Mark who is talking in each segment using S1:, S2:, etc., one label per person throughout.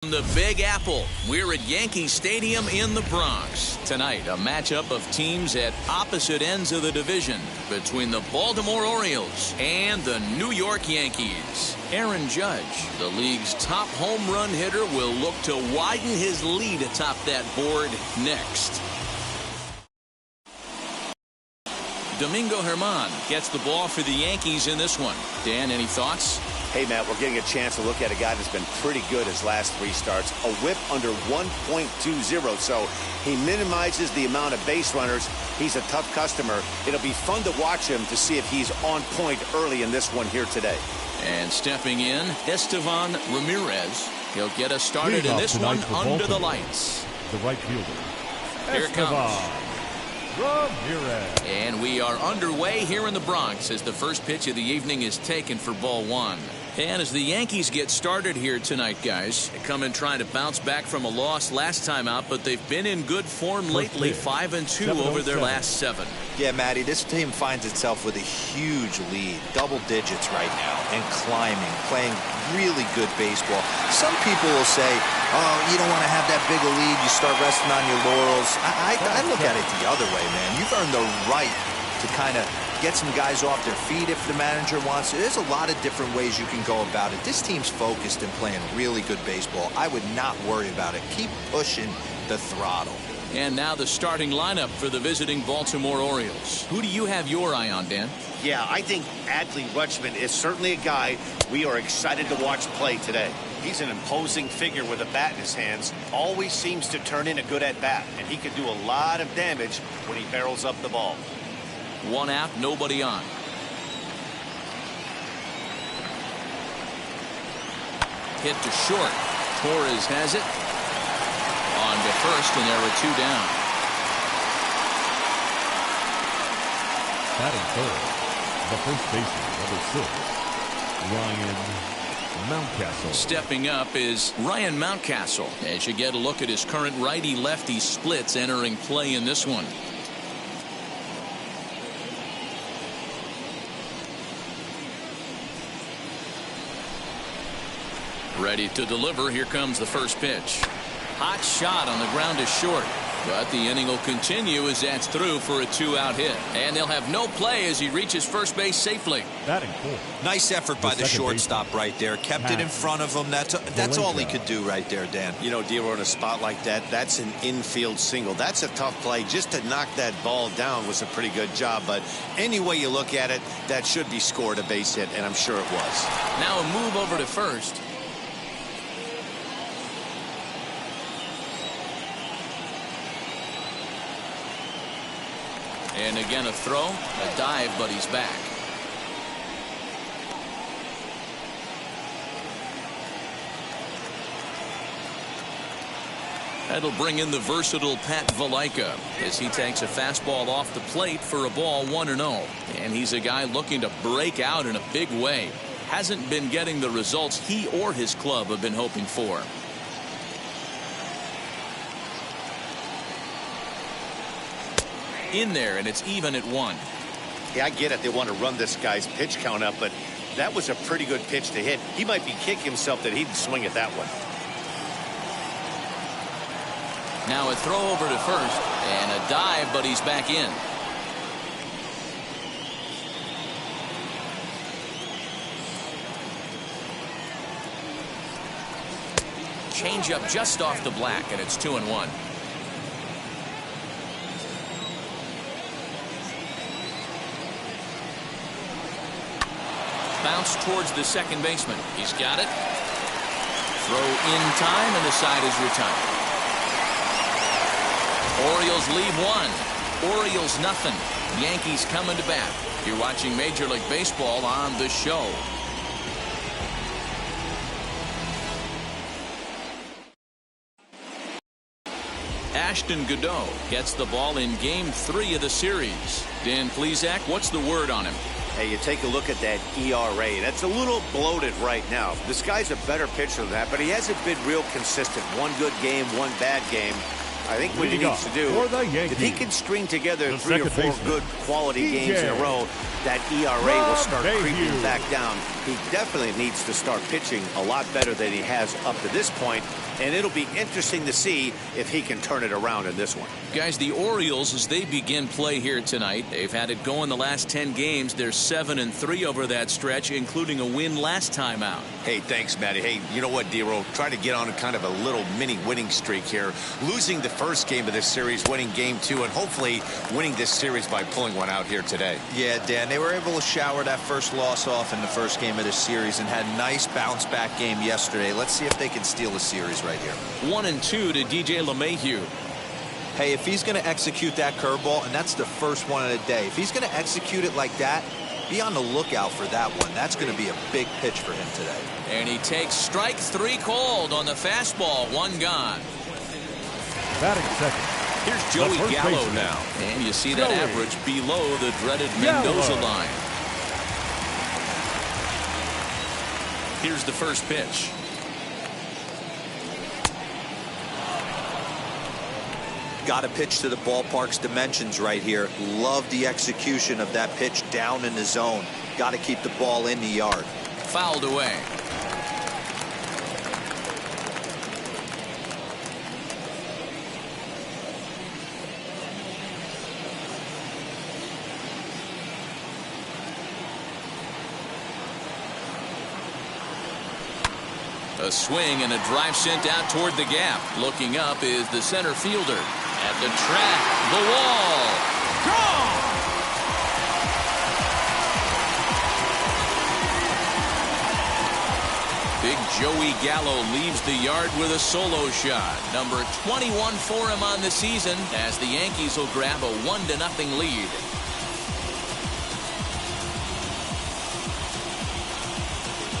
S1: From the Big Apple, we're at Yankee Stadium in the Bronx. Tonight, a matchup of teams at opposite ends of the division between the Baltimore Orioles and the New York Yankees. Aaron Judge, the league's top home run hitter, will look to widen his lead atop that board next. Domingo Germán gets the ball for the Yankees in this one. Dan, any thoughts?
S2: Hey, Matt, we're getting a chance to look at a guy that's been pretty good his last 3 starts. A whip under 1.20, so he minimizes the amount of base runners. He's a tough customer. It'll be fun to watch him to see if he's on point early in this one here today.
S1: And stepping in, Estevan Ramirez. He'll get us started in this one under the lights.
S3: The right fielder.
S1: Here it comes.
S3: Ramirez.
S1: And we are underway here in the Bronx as the first pitch of the evening is taken for ball 1. And as the Yankees get started here tonight, guys, they come in trying to bounce back from a loss last time out, but they've been in good form lately, 5-2 over their last 7.
S4: Yeah, Matty, this team finds itself with a huge lead, double digits right now, and climbing, playing really good baseball. Some people will say, oh, you don't want to have that big a lead, you start resting on your laurels. I look at it the other way, man. You've earned the right to kind of get some guys off their feet if the manager wants to. There's a lot of different ways you can go about it. This team's focused and playing really good baseball. I would not worry about it. Keep pushing the throttle.
S1: And now the starting lineup for the visiting Baltimore Orioles. Who do you have your eye on, Dan?
S2: Yeah, I think Adley Rutschman is certainly a guy we are excited to watch play today. He's an imposing figure with a bat in his hands. Always seems to turn in a good at-bat, and he can do a lot of damage when he barrels up the ball.
S1: 1 out, nobody on. Hit to short. Torres has it. On to first, and there are 2 down.
S3: Batting third, the first baseman, number 6, Ryan Mountcastle.
S1: Stepping up is Ryan Mountcastle. As you get a look at his current righty-lefty splits entering play in this one. Ready to deliver. Here comes the first pitch. Hot shot on the ground is short. But the inning will continue as that's through for a 2-out hit. And they'll have no play as he reaches first base safely.
S3: Batting fourth.
S4: Nice effort by the shortstop right there. Kept it in front of him. That's all he could do right there, Dan.
S2: You know, Dero, in a spot like that, that's an infield single. That's a tough play. Just to knock that ball down was a pretty good job. But any way you look at it, that should be scored a base hit, and I'm sure it was.
S1: Now a move over to first. And again a throw, a dive, but he's back. That'll bring in the versatile Pat Valaika as he takes a fastball off the plate for a ball 1-0. And he's a guy looking to break out in a big way. Hasn't been getting the results he or his club have been hoping for. In there, and it's even at 1.
S2: Yeah, I get it. They want to run this guy's pitch count up, but that was a pretty good pitch to hit. He might be kicking himself that he didn't swing at that one.
S1: Now a throw over to first, and a dive, but he's back in. Change up just off the black, and it's 2-1. Bounce towards the second baseman. He's got it. Throw in time, and the side is retired. Orioles lead 1. Orioles nothing. Yankees coming to bat. You're watching Major League Baseball on the show. Ashton Goudeau gets the ball in Game 3 of the series. Dan Plesac, what's the word on him?
S2: Hey, you take a look at that ERA. That's a little bloated right now. This guy's a better pitcher than that, but he hasn't been real consistent. 1 good game, 1 bad game. I think what he needs to do, if he can string together 3 or 4 good quality games in a row, that ERA will start creeping back down. He definitely needs to start pitching a lot better than he has up to this point and it'll be interesting to see if he can turn it around in this one.
S1: Guys, the Orioles, as they begin play here tonight, they've had it going the last 10 games. They're 7-3 over that stretch, including a win last time out.
S2: Hey, thanks, Matty. Hey, you know what, D-Roll? Trying to get on kind of a little mini winning streak here. Losing the first game of this series, winning game 2, and hopefully winning this series by pulling one out here today.
S4: Yeah, Dan, they were able to shower that first loss off in the first game of this series and had a nice bounce-back game yesterday. Let's see if they can steal the series right here.
S1: 1-2 to DJ LeMahieu.
S4: Hey, if he's going to execute that curveball, and that's the first one of the day, if he's going to execute it like that, be on the lookout for that one. That's going to be a big pitch for him today.
S1: And he takes strike 3 called on the fastball. 1 gone.
S3: Batting second.
S1: Here's Joey Gallo now. And you see that average below the dreaded Mendoza line. Here's the first pitch.
S4: Got to pitch to the ballpark's dimensions right here. Love the execution of that pitch down in the zone. Got to keep the ball in the yard.
S1: Fouled away. A swing and a drive sent out toward the gap. Looking up is the center fielder. At the track, the wall. Gone! Big Joey Gallo leaves the yard with a solo shot. Number 21 for him on the season as the Yankees will grab a 1-0 lead.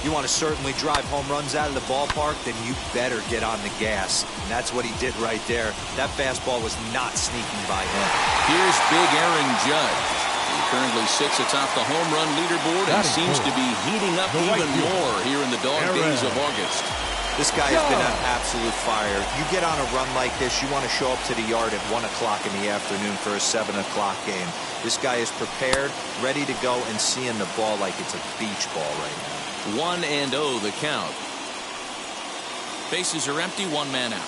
S4: You want to certainly drive home runs out of the ballpark, then you better get on the gas. And that's what he did right there. That fastball was not sneaking by him.
S1: Here's big Aaron Judge. He currently sits atop the home run leaderboard and seems to be heating up even more here in the dog days of August.
S4: This guy has been on absolute fire. You get on a run like this, you want to show up to the yard at 1 o'clock in the afternoon for a 7 o'clock game. This guy is prepared, ready to go, and seeing the ball like it's a beach ball right now.
S1: 1-0 the count. Bases are empty, 1 man out.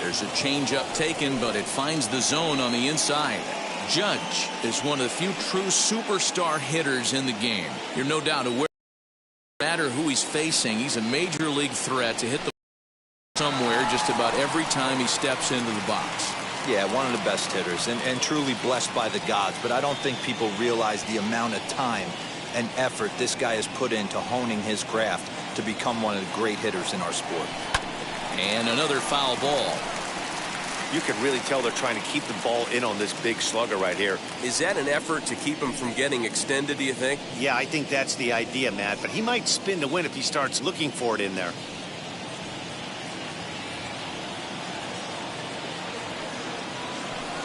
S1: There's a changeup taken, but it finds the zone on the inside. Judge is one of the few true superstar hitters in the game. You're no doubt aware, no matter who he's facing, he's a major league threat to hit the ball somewhere just about every time he steps into the box.
S4: Yeah, one of the best hitters and truly blessed by the gods, but I don't think people realize the amount of time and effort this guy has put into honing his craft to become one of the great hitters in our sport.
S1: And another foul ball.
S2: You can really tell they're trying to keep the ball in on this big slugger right here.
S5: Is that an effort to keep him from getting extended, do you think?
S2: Yeah, I think that's the idea, Matt, but he might spin to win if he starts looking for it in there.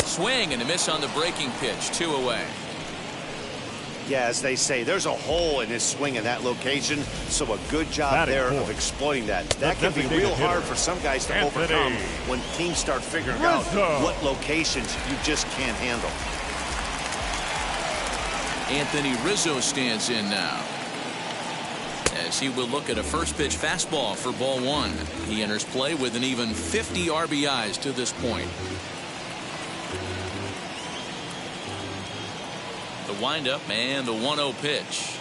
S1: Swing and a miss on the breaking pitch. 2 away.
S2: Yeah, as they say, there's a hole in his swing in that location, so a good job there of exploiting that. That can be real hard for some guys to overcome when teams start figuring out what locations you just can't handle.
S1: Anthony Rizzo stands in now, as he will look at a first pitch fastball for ball 1. He enters play with an even 50 RBIs to this point. The windup and the 1-0 pitch.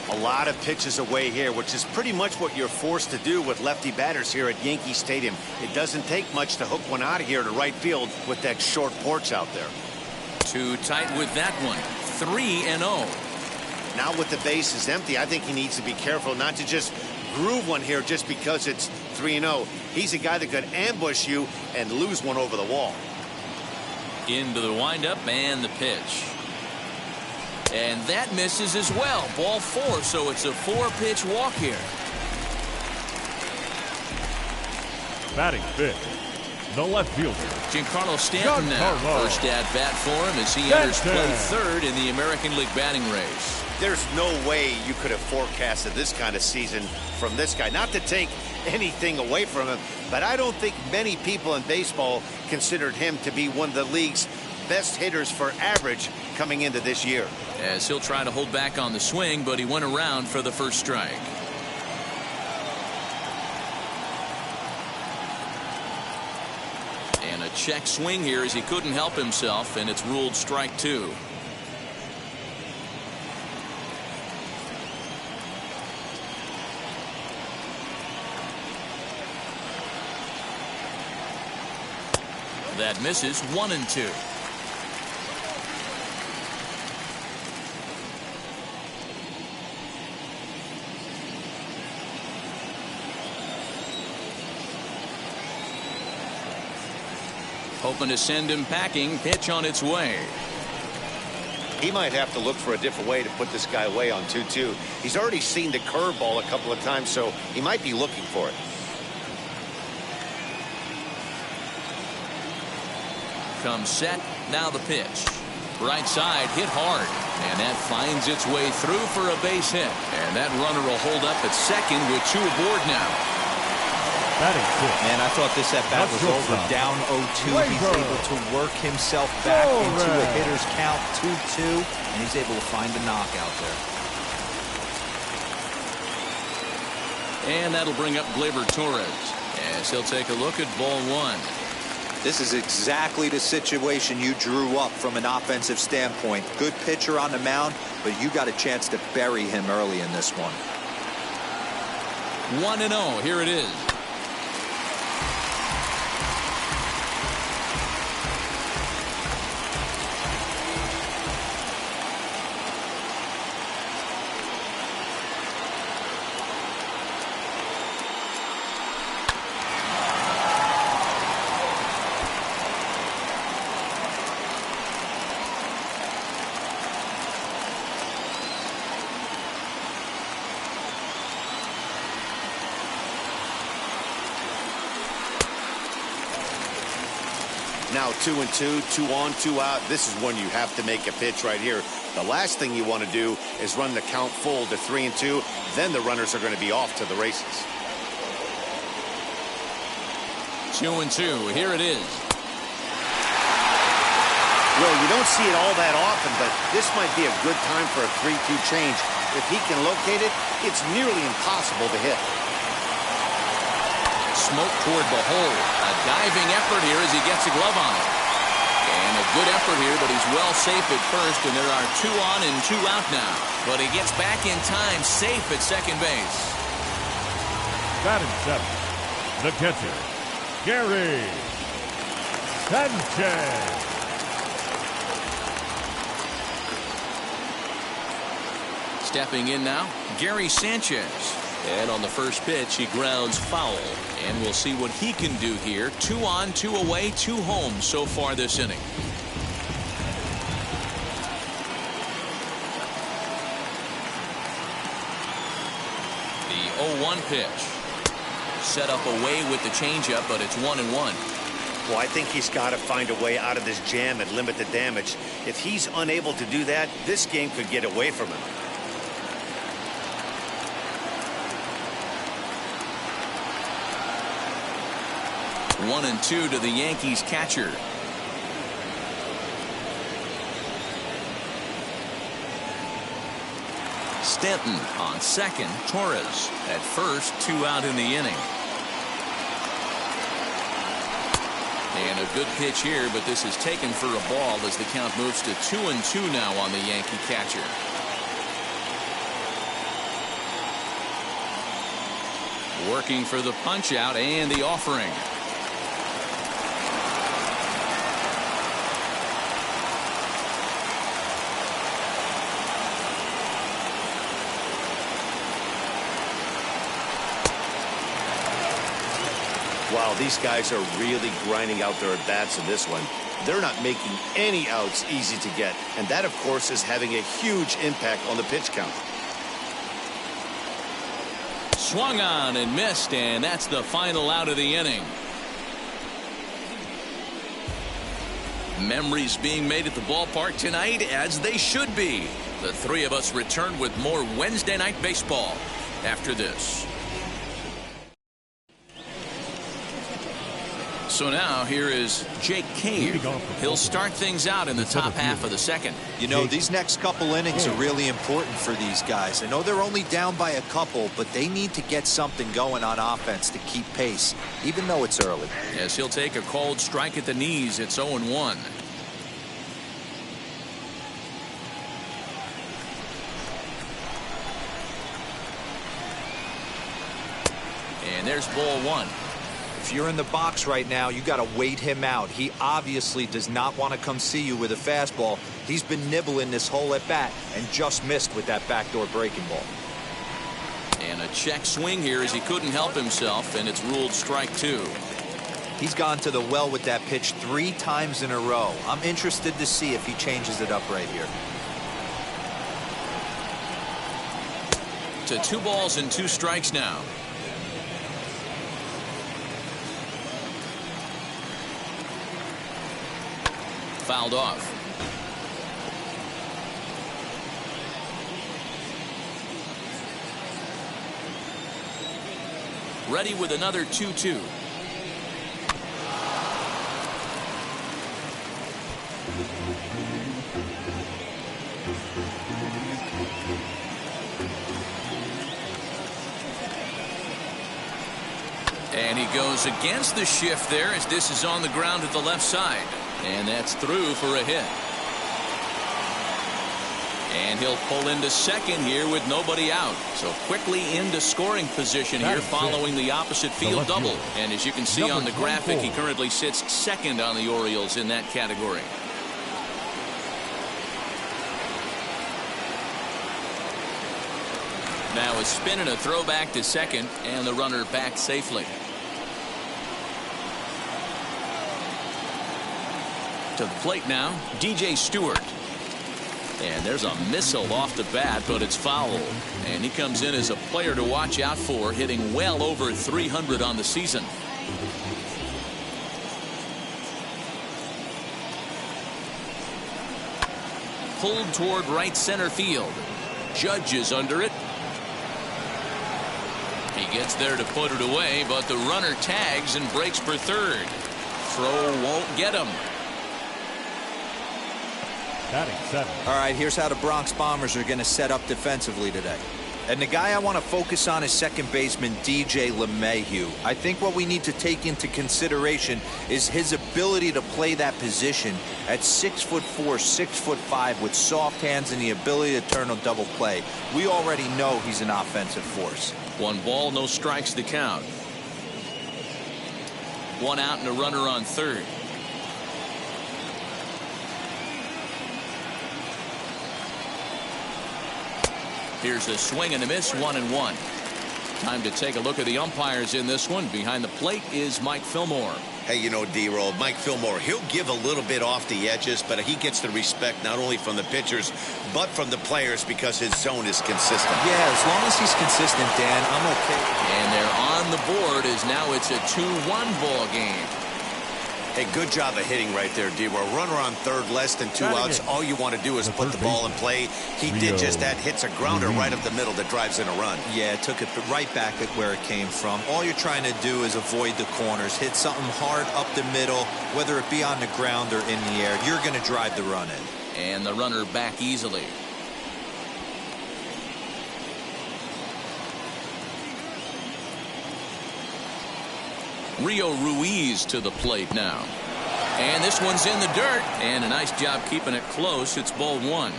S2: A lot of pitches away here, which is pretty much what you're forced to do with lefty batters here at Yankee Stadium. It doesn't take much to hook one out of here to right field with that short porch out there.
S1: Too tight with that one. 3-0.
S2: Now with the bases empty, I think he needs to be careful not to just groove one here just because it's 3-0. He's a guy that could ambush you and lose one over the wall.
S1: Into the windup and the pitch. And that misses as well. Ball 4, so it's a 4-pitch walk here.
S3: Batting fifth, the left fielder,
S1: Giancarlo Stanton now. First at bat for him as he enters play 3rd in the American League batting race.
S2: There's no way you could have forecasted this kind of season from this guy. Not to take anything away from him, but I don't think many people in baseball considered him to be one of the league's best hitters for average coming into this year.
S1: As he'll try to hold back on the swing, but he went around for the first strike. And a check swing here as he couldn't help himself, and it's ruled strike 2. That misses. 1-2. Hoping to send him packing. Pitch on its way.
S2: He might have to look for a different way to put this guy away on 2-2. He's already seen the curveball a couple of times, so he might be looking for it.
S1: Comes set. Now the pitch. Right side hit hard. And that finds its way through for a base hit. And that runner will hold up at second with 2 aboard now.
S4: Man, I thought this at-bat was over. Down 0-2. He's able to work himself back into a hitter's count. 2-2. And he's able to find the knockout there.
S1: And that'll bring up Glaber Torres as he'll take a look at ball 1.
S4: This is exactly the situation you drew up from an offensive standpoint. Good pitcher on the mound, but you got a chance to bury him early in this one.
S1: 1-0. Here it is.
S2: Now 2-2, 2 on, 2 out. This is when you have to make a pitch right here. The last thing you want to do is run the count full to 3-2. Then the runners are going to be off to the races.
S1: 2-2. Here it is.
S2: Well, you don't see it all that often, but this might be a good time for a 3-2 change. If he can locate it, it's nearly impossible to hit.
S1: Smoke toward the hole. A diving effort here as he gets a glove on it. And a good effort here, but he's well safe at first, and there are 2 on and 2 out now. But he gets back in time, safe at second base.
S3: Batting 7th, the catcher, Gary Sanchez.
S1: Stepping in now, Gary Sanchez. And on the first pitch, he grounds foul. And we'll see what he can do here. 2 on, 2 away, 2 home so far this inning. The 0-1 pitch. Set up away with the changeup, but it's 1-1.
S2: Well, I think he's got to find a way out of this jam and limit the damage. If he's unable to do that, this game could get away from him.
S1: 1-2 to the Yankees catcher. Stanton on second. Torres at first. 2 out in the inning. And a good pitch here, but this is taken for a ball as the count moves to 2-2 now on the Yankee catcher. Working for the punch out and the offering.
S2: Wow, these guys are really grinding out their at-bats in this one. They're not making any outs easy to get, and that, of course, is having a huge impact on the pitch count.
S1: Swung on and missed, and that's the final out of the inning. Memories being made at the ballpark tonight, as they should be. The 3 of us return with more Wednesday Night Baseball after this. So now here is Jake Kane. He'll start things out in the top half of the second.
S4: You know, these next couple innings are really important for these guys. I know they're only down by a couple, but they need to get something going on offense to keep pace, even though it's early.
S1: Yes, he'll take a cold strike at the knees. It's 0-1. And there's ball one.
S4: If you're in the box right now, you got to wait him out. He obviously does not want to come see you with a fastball. He's been nibbling this whole at bat and just missed with that backdoor breaking ball.
S1: And a check swing here as he couldn't help himself, and it's ruled strike two.
S4: He's gone to the well with that pitch 3 times in a row. I'm interested to see if he changes it up right here.
S1: To 2 balls and 2 strikes now. Fouled off. Ready with another 2-2. And he goes against the shift there as this is on the ground at the left side. And that's through for a hit. And he'll pull into second here with nobody out. So quickly into scoring position here following the opposite field double. And as you can see on the graphic, he currently sits second on the Orioles in that category. Now a spin and a throw back to second, and the runner back safely. To the plate now, DJ Stewart. And there's a missile off the bat, but it's foul. And he comes in as a player to watch out for, hitting well over 300 on the season. Pulled toward right center field. Judge is under it. He gets there to put it away, but the runner tags and breaks for third. Throw won't get him.
S4: All right, here's how the Bronx Bombers are going to set up defensively today. And the guy I want to focus on is second baseman DJ LeMahieu. I think what we need to take into consideration is his ability to play that position at 6'4", 6'5", with soft hands and the ability to turn a double play. We already know he's an offensive force.
S1: 1 ball, no strikes to count. 1 out and a runner on third. Here's a swing and a miss, 1-1. Time to take a look at the umpires in this one. Behind the plate is Mike Fillmore.
S6: Hey, you know, D-Roll, Mike Fillmore, he'll give a little bit off the edges, but he gets the respect not only from the pitchers, but from the players because his zone is consistent.
S4: Yeah, as long as he's consistent, Dan, I'm okay.
S1: And they're on the board as now it's a 2-1 ball game.
S2: Hey, good job of hitting right there, D-Roll. Runner on third, less than 2 outs. All you want to do is put the ball in play. He did just that. Hits a grounder right up the middle that drives in a run.
S4: Yeah, took it right back at where it came from. All you're trying to do is avoid the corners. Hit something hard up the middle, whether it be on the ground or in the air. You're going to drive the run in.
S1: And the runner back easily. Rio Ruiz to the plate now. And this one's in the dirt. And a nice job keeping it close. It's ball 1.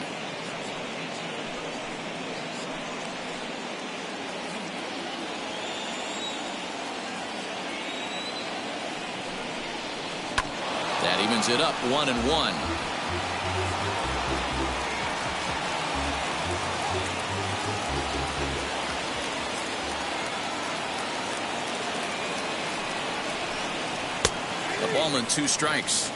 S1: That evens it up, 1-1. A ball and 2 strikes.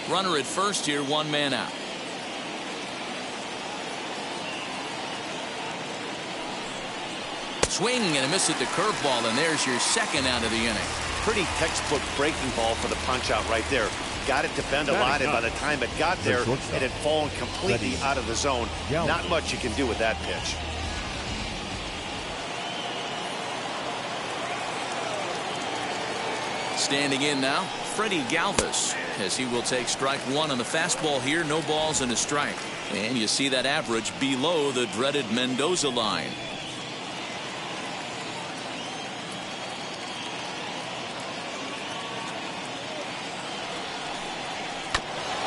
S1: Runner at first here, 1 man out. Swing and a miss at the curveball, and there's your second out of the inning.
S2: Pretty textbook breaking ball for the punch out right there. Got it to bend a lot, and by the time it got there, it had fallen completely out of the zone. Not much you can do with that pitch.
S1: Standing in now, Freddie Galvez, as he will take strike one on the fastball here. No balls and a strike. And you see that average below the dreaded Mendoza line.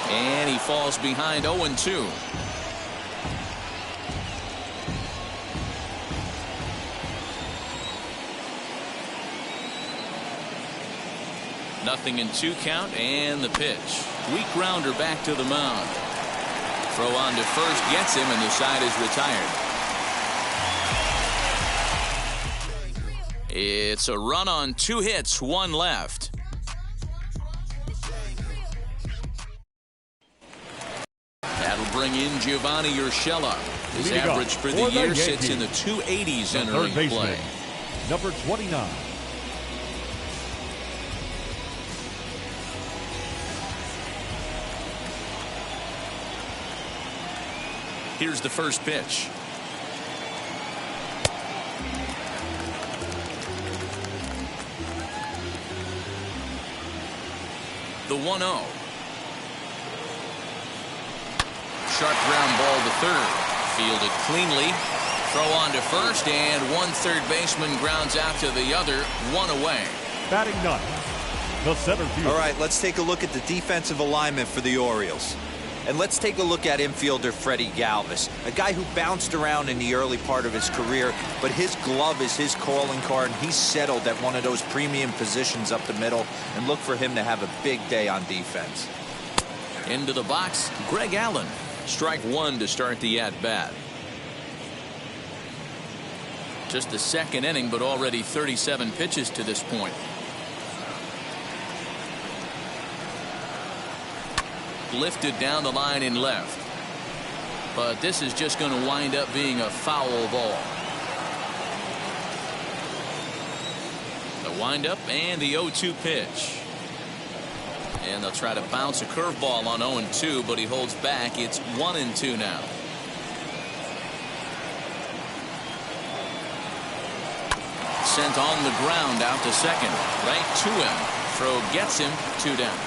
S1: And he falls behind 0-2. Nothing in 2 count, and the pitch. Weak grounder back to the mound. Throw on to first gets him, and the side is retired. It's a run on 2 hits, 1 left. That'll bring in Giovanni Urshela. His average for the year sits in the 280s entering play.
S3: Number 29.
S1: Here's the first pitch. The 1-0. Sharp ground ball to third. Fielded cleanly. Throw on to first, and one third baseman grounds out to the other. 1 away.
S3: Batting ninth, the center field.
S4: All right, let's take a look at the defensive alignment for the Orioles. And let's take a look at infielder Freddie Galvez, a guy who bounced around in the early part of his career, but his glove is his calling card, and he's settled at one of those premium positions up the middle, and look for him to have a big day on defense.
S1: Into the box, Greg Allen. Strike one to start the at-bat. Just the second inning, but already 37 pitches to this point. Lifted down the line in left. But this is just going to wind up being a foul ball. The windup and the 0-2 pitch. And they'll try to bounce a curveball on 0-2, but he holds back. It's 1-2 now. Sent on the ground out to second. Right to him. Throw gets him. 2 down.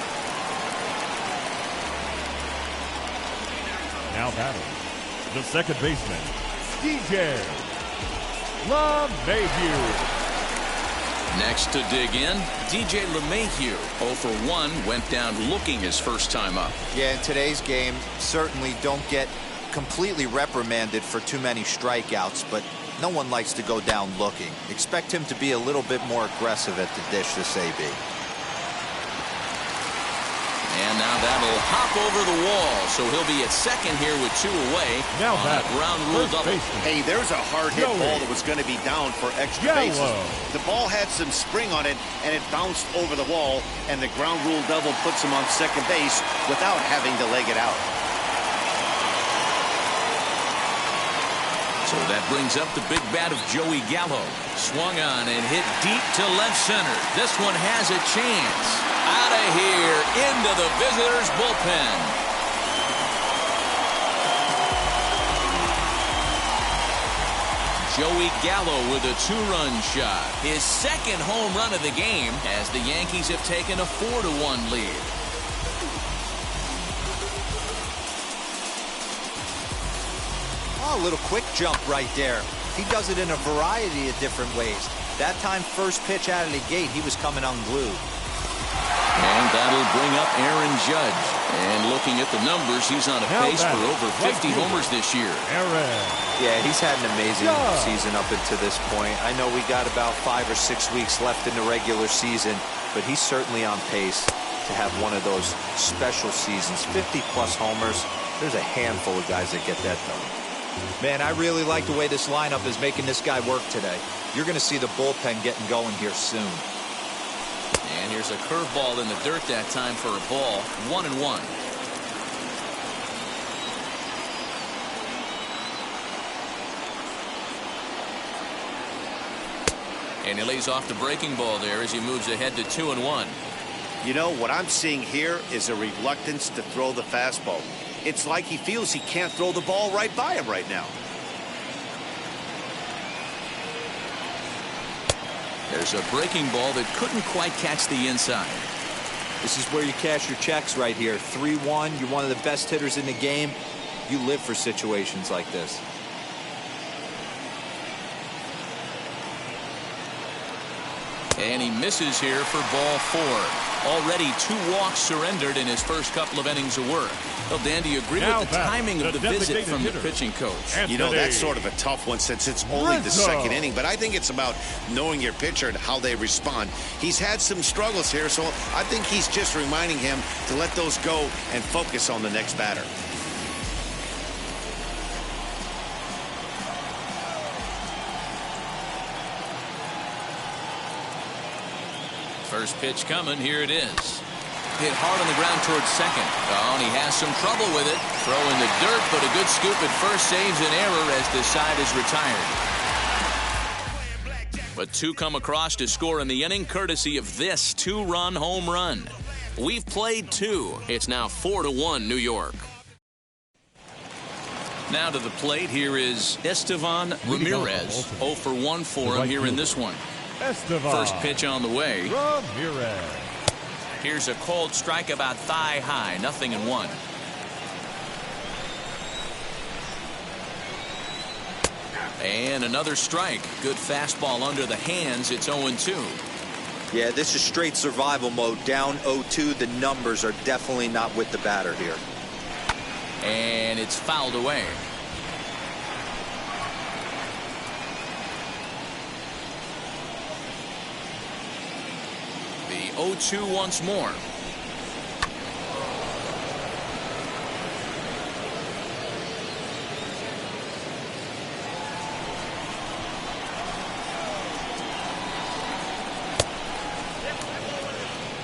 S3: Now batting, the second baseman, DJ LeMahieu.
S1: Next to dig in, DJ LeMahieu, 0 for 1, went down looking his first time up.
S4: Yeah, in today's game, certainly don't get completely reprimanded for too many strikeouts, but no one likes to go down looking. Expect him to be a little bit more aggressive at the dish this AB.
S1: And now that'll hop over the wall, so he'll be at second here with 2 away.
S3: Now
S1: on a ground rule double.
S2: Hey, there's a hard hit ball that was going to be down for extra bases. The ball had some spring on it, and it bounced over the wall, and the ground rule double puts him on second base without having to leg it out.
S1: So that brings up the big bat of Joey Gallo. Swung on and hit deep to left center. This one has a chance. Out of here into the visitors' bullpen. Joey Gallo with a 2-run shot. His second home run of the game as the Yankees have taken a 4-1 lead.
S4: Oh, a little quick jump right there. He does it in a variety of different ways. That time, first pitch out of the gate, he was coming unglued.
S1: And that'll bring up Aaron Judge. And looking at the numbers, he's on a pace for over 50 homers this year.
S4: Yeah, he's had an amazing season up until this point. I know we got about 5 or 6 weeks left in the regular season, but he's certainly on pace to have one of those special seasons. 50-plus homers. There's a handful of guys that get that done. Man, I really like the way this lineup is making this guy work today. You're going to see the bullpen getting going here soon.
S1: And here's a curveball in the dirt that time for a ball. 1-1. And he lays off the breaking ball there as he moves ahead to 2-1.
S2: You know, what I'm seeing here is a reluctance to throw the fastball. It's like he feels he can't throw the ball right by him right now.
S1: There's a breaking ball that couldn't quite catch the inside.
S4: This is where you cash your checks right here. 3-1. You're one of the best hitters in the game. You live for situations like this.
S1: And he misses here for ball 4. Already 2 walks surrendered in his first couple of innings of work. Well, Dan, do you agree with the timing of the visit from the pitching coach?
S6: You know, that's sort of a tough one since it's only the second inning. But I think it's about knowing your pitcher and how they respond. He's had some struggles here, so I think he's just reminding him to let those go and focus on the next batter.
S1: First pitch coming. Here it is. Hit hard on the ground towards second. Oh, and he has some trouble with it. Throw in the dirt, but a good scoop at first saves an error as the side is retired. But 2 come across to score in the inning, courtesy of this 2-run home run. We've played 2. It's now 4-1 New York. Now to the plate. Here is Estevan Ramirez. 0 for 1 for him here in this one. First pitch on the way.
S3: Ramirez.
S1: Here's a cold strike about thigh high. 0-1. And another strike. Good fastball under the hands. It's 0-2.
S4: Yeah, this is straight survival mode. Down 0-2. The numbers are definitely not with the batter here.
S1: And it's fouled away. The 0-2 once more.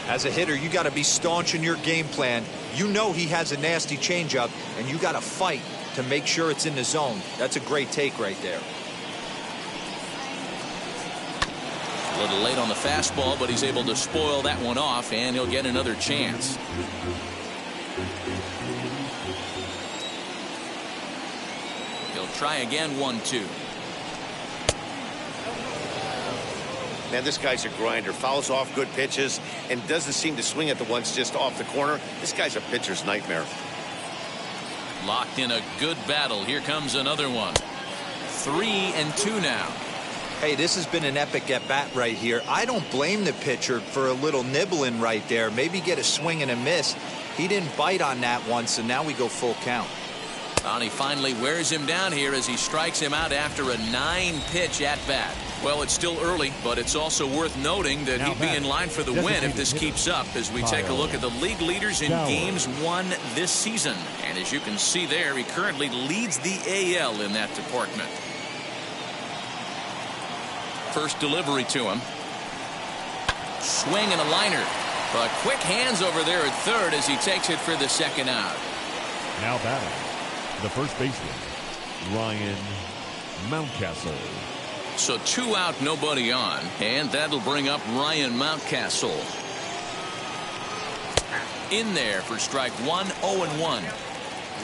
S4: As a hitter, you got to be staunch in your game plan. You know he has a nasty changeup, and you got to fight to make sure it's in the zone. That's a great take right there.
S1: A little late on the fastball, but he's able to spoil that one off, and he'll get another chance. He'll try again. 1-2.
S2: Man, this guy's a grinder. Fouls off good pitches and doesn't seem to swing at the ones just off the corner. This guy's a pitcher's nightmare.
S1: Locked in a good battle. Here comes another one. 3-2 now.
S4: Hey, this has been an epic at-bat right here. I don't blame the pitcher for a little nibbling right there. Maybe get a swing and a miss. He didn't bite on that one, so now we go full count.
S1: And he finally wears him down here as he strikes him out after a 9-pitch at-bat. Well, it's still early, but it's also worth noting that he'd be in line for the win if this keeps up as we take a look at the league leaders in games won this season. And as you can see there, he currently leads the AL in that department. First delivery to him. Swing and a liner. But quick hands over there at third as he takes it for the second out.
S3: Now batting, the first baseman, Ryan Mountcastle.
S1: So 2 out, nobody on. And that'll bring up Ryan Mountcastle. In there for strike 1, 0-1.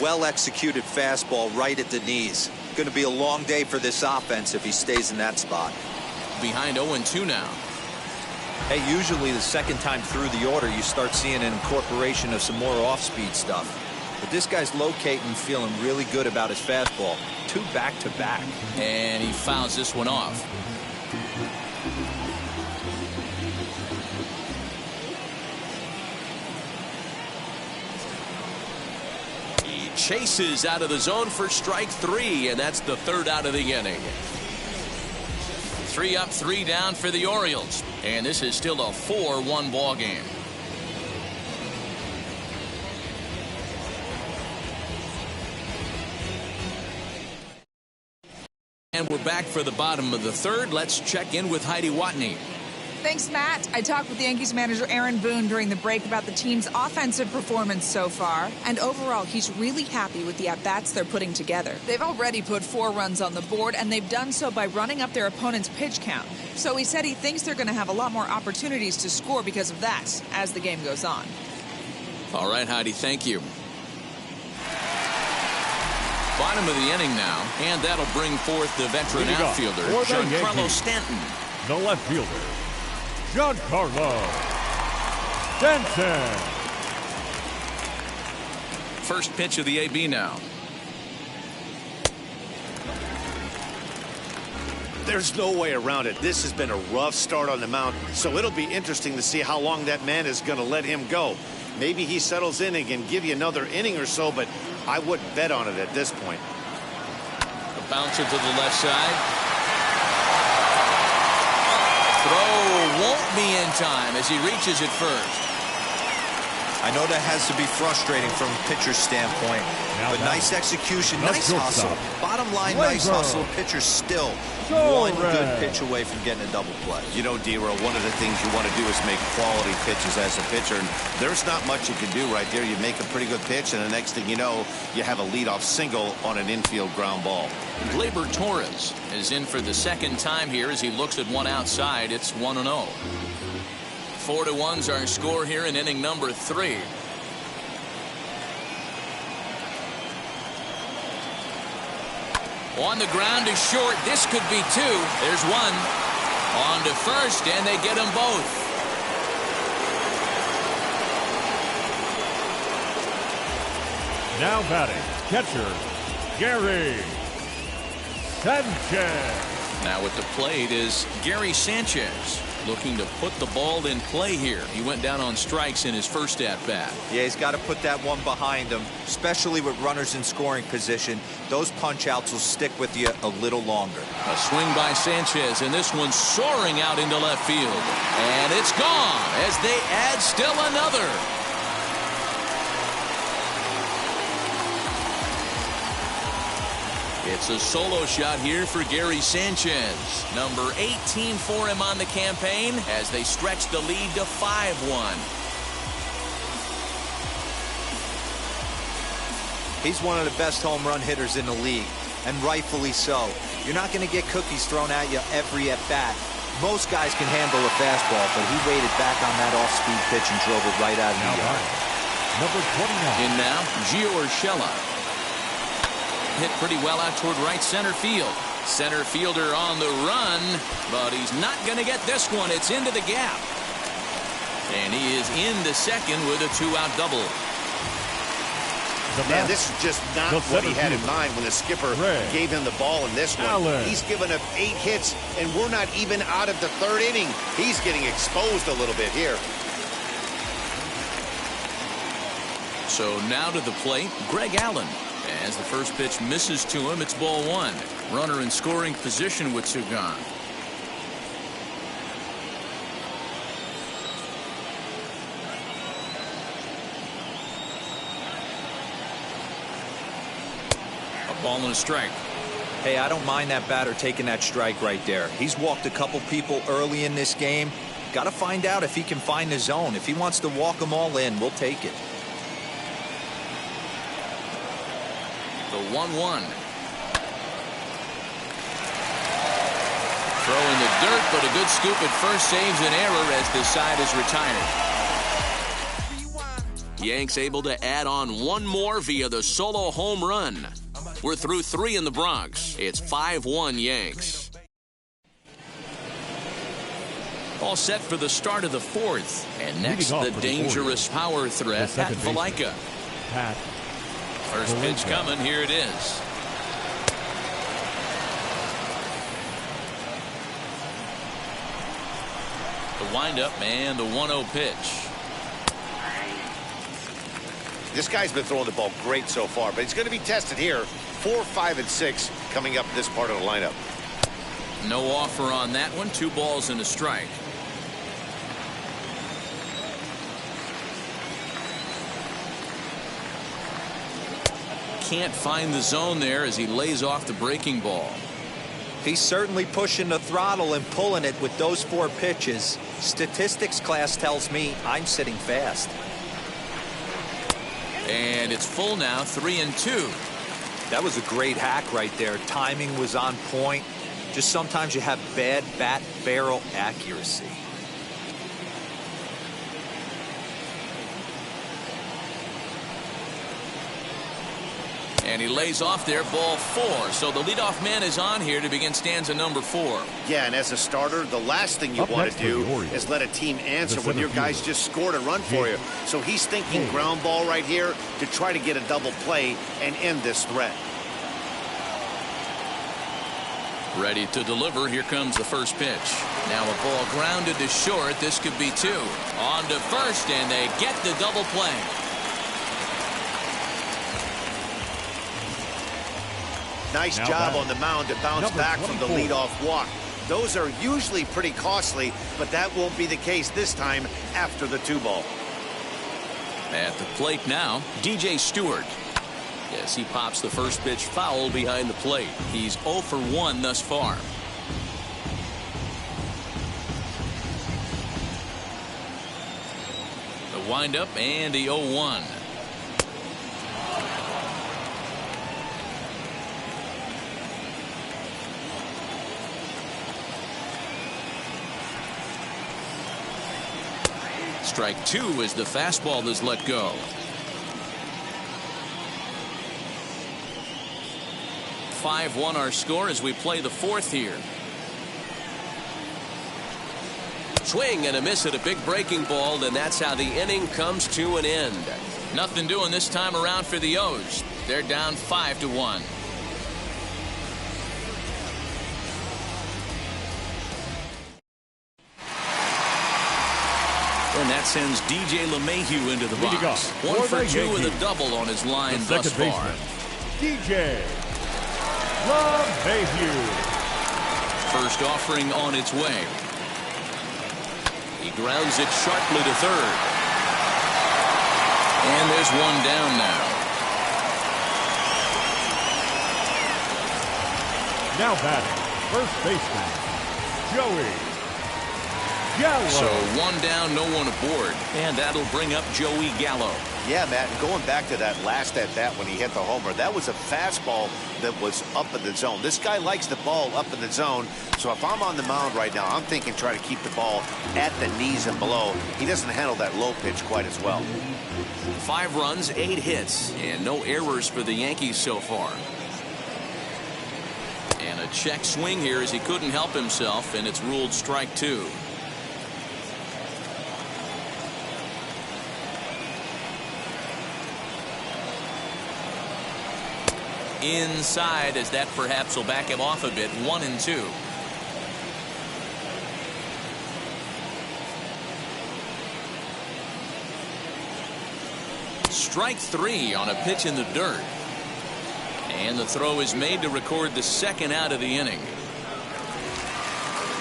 S4: Well executed fastball right at the knees. Going to be a long day for this offense if he stays in that spot.
S1: Behind 0-2 now.
S4: Hey, usually the second time through the order you start seeing an incorporation of some more off-speed stuff. But this guy's locating, feeling really good about his fastball. 2 back-to-back.
S1: And he fouls this one off. He chases out of the zone for strike 3, and that's the 3rd out of the inning. 3 up, 3 down for the Orioles. And this is still a 4-1 ball game. And we're back for the bottom of the 3rd. Let's check in with Heidi Watney.
S7: Thanks, Matt. I talked with Yankees manager Aaron Boone during the break about the team's offensive performance so far. And overall, he's really happy with the at-bats they're putting together. They've already put 4 runs on the board, and they've done so by running up their opponent's pitch count. So he said he thinks they're going to have a lot more opportunities to score because of that as the game goes on.
S1: All right, Heidi, thank you. Bottom of the inning now, and that'll bring forth the veteran outfielder, Giancarlo Stanton.
S3: the left fielder, Giancarlo Stanton.
S1: First pitch of the AB now.
S2: There's no way around it. This has been a rough start on the mound, so it'll be interesting to see how long that man is going to let him go. Maybe he settles in and can give you another inning or so, but I wouldn't bet on it at this point.
S1: The bouncer to the left side. Throw won't be in time as he reaches it first.
S4: I know that has to be frustrating from a pitcher's standpoint, but nice execution, nice hustle. Bottom line, nice hustle. Pitcher still one good pitch away from getting a double play.
S6: You know, D-Row, one of the things you want to do is make quality pitches as a pitcher, and there's not much you can do right there. You make a pretty good pitch, and the next thing you know, you have a leadoff single on an infield ground ball.
S1: Glaber Torres is in for the second time here as he looks at one outside. It's 1-0. 4-1's our score here in inning number 3. On the ground to short. This could be 2. There's 1. On to first, and they get them both.
S3: Now batting, catcher, Gary Sanchez.
S1: Now at the plate is Gary Sanchez, looking to put the ball in play here. He went down on strikes in his first at-bat.
S4: Yeah, he's got to put that one behind him, especially with runners in scoring position. Those punch-outs will stick with you a little longer.
S1: A swing by Sanchez, and this one's soaring out into left field. And it's gone as they add still another. It's a solo shot here for Gary Sanchez. Number 18 for him on the campaign as they stretch the lead to 5-1.
S4: He's one of the best home run hitters in the league, and rightfully so. You're not going to get cookies thrown at you every at-bat. Most guys can handle a fastball, but he waited back on that off-speed pitch and drove it right out of the yard.
S3: Number 29.
S1: In now, Gio Urshela. Hit pretty well out toward right center field. Center fielder on the run, but he's not going to get this one. It's into the gap. And he is into second with a 2-out double.
S2: Man, this is just not what he had in mind when the skipper gave him the ball in this one. He's given up 8 hits, and we're not even out of the 3rd inning. He's getting exposed a little bit here.
S1: So now to the plate, Greg Allen. As the first pitch misses to him, it's ball 1. Runner in scoring position with 2 gone. A ball and a strike.
S4: Hey, I don't mind that batter taking that strike right there. He's walked a couple people early in this game. Got to find out if he can find the zone. If he wants to walk them all in, we'll take it.
S1: The 1-1. Throw in the dirt, but a good scoop at first saves an error as this side is retired. Yanks able to add on 1 more via the solo home run. We're through 3 in the Bronx. It's 5-1 Yanks. All set for the start of the 4th. And next, the dangerous power threat, Pat Valaika. First pitch coming. Here it is. The windup and the 1-0 pitch.
S2: This guy's been throwing the ball great so far, but he's going to be tested here. 4, 5, and 6 coming up this part of the lineup.
S1: No offer on that one. 2 balls and a strike. Can't find the zone there as he lays off the breaking ball.
S4: He's certainly pushing the throttle and pulling it with those 4 pitches. Statistics class tells me I'm sitting fast.
S1: And it's full now, 3-2.
S4: That was a great hack right there. Timing was on point. Just sometimes you have bad bat barrel accuracy.
S1: And he lays off there, ball 4. So the leadoff man is on here to begin stanza number 4.
S2: Yeah, and as a starter, the last thing you want to do is let a team answer when your guys just scored a run for you. So he's thinking ground ball right here to try to get a double play and end this threat.
S1: Ready to deliver. Here comes the first pitch. Now a ball grounded to short. This could be 2. On to first, and they get the double play.
S2: Nice job on the mound to bounce back from the leadoff walk. Those are usually pretty costly, but that won't be the case this time after the 2-ball.
S1: At the plate now, DJ Stewart. Yes, he pops the first pitch foul behind the plate. He's 0 for 1 thus far. The windup and the 0-1. Strike 2 as the fastball is let go. 5-1 our score as we play the 4th here. Swing and a miss at a big breaking ball, and that's how the inning comes to an end. Nothing doing this time around for the O's. They're down 5-1. And that sends DJ LeMahieu into the box. 1 for 2 with a double on his line thus far.
S3: DJ LeMahieu.
S1: First offering on its way. He grounds it sharply to third. And there's one down now.
S3: Now batting, first baseman, Joey Gallo.
S1: So 1 down, no one aboard. And that'll bring up Joey Gallo.
S2: Yeah, Matt, and going back to that last at-bat when he hit the homer, that was a fastball that was up in the zone. This guy likes the ball up in the zone, so if I'm on the mound right now, I'm thinking try to keep the ball at the knees and below. He doesn't handle that low pitch quite as well.
S1: 5 runs, 8 hits, and no errors for the Yankees so far. And a check swing here as he couldn't help himself, and it's ruled strike 2. Inside, as that perhaps will back him off a bit. 1-2. Strike 3 on a pitch in the dirt. And the throw is made to record the 2nd out of the inning.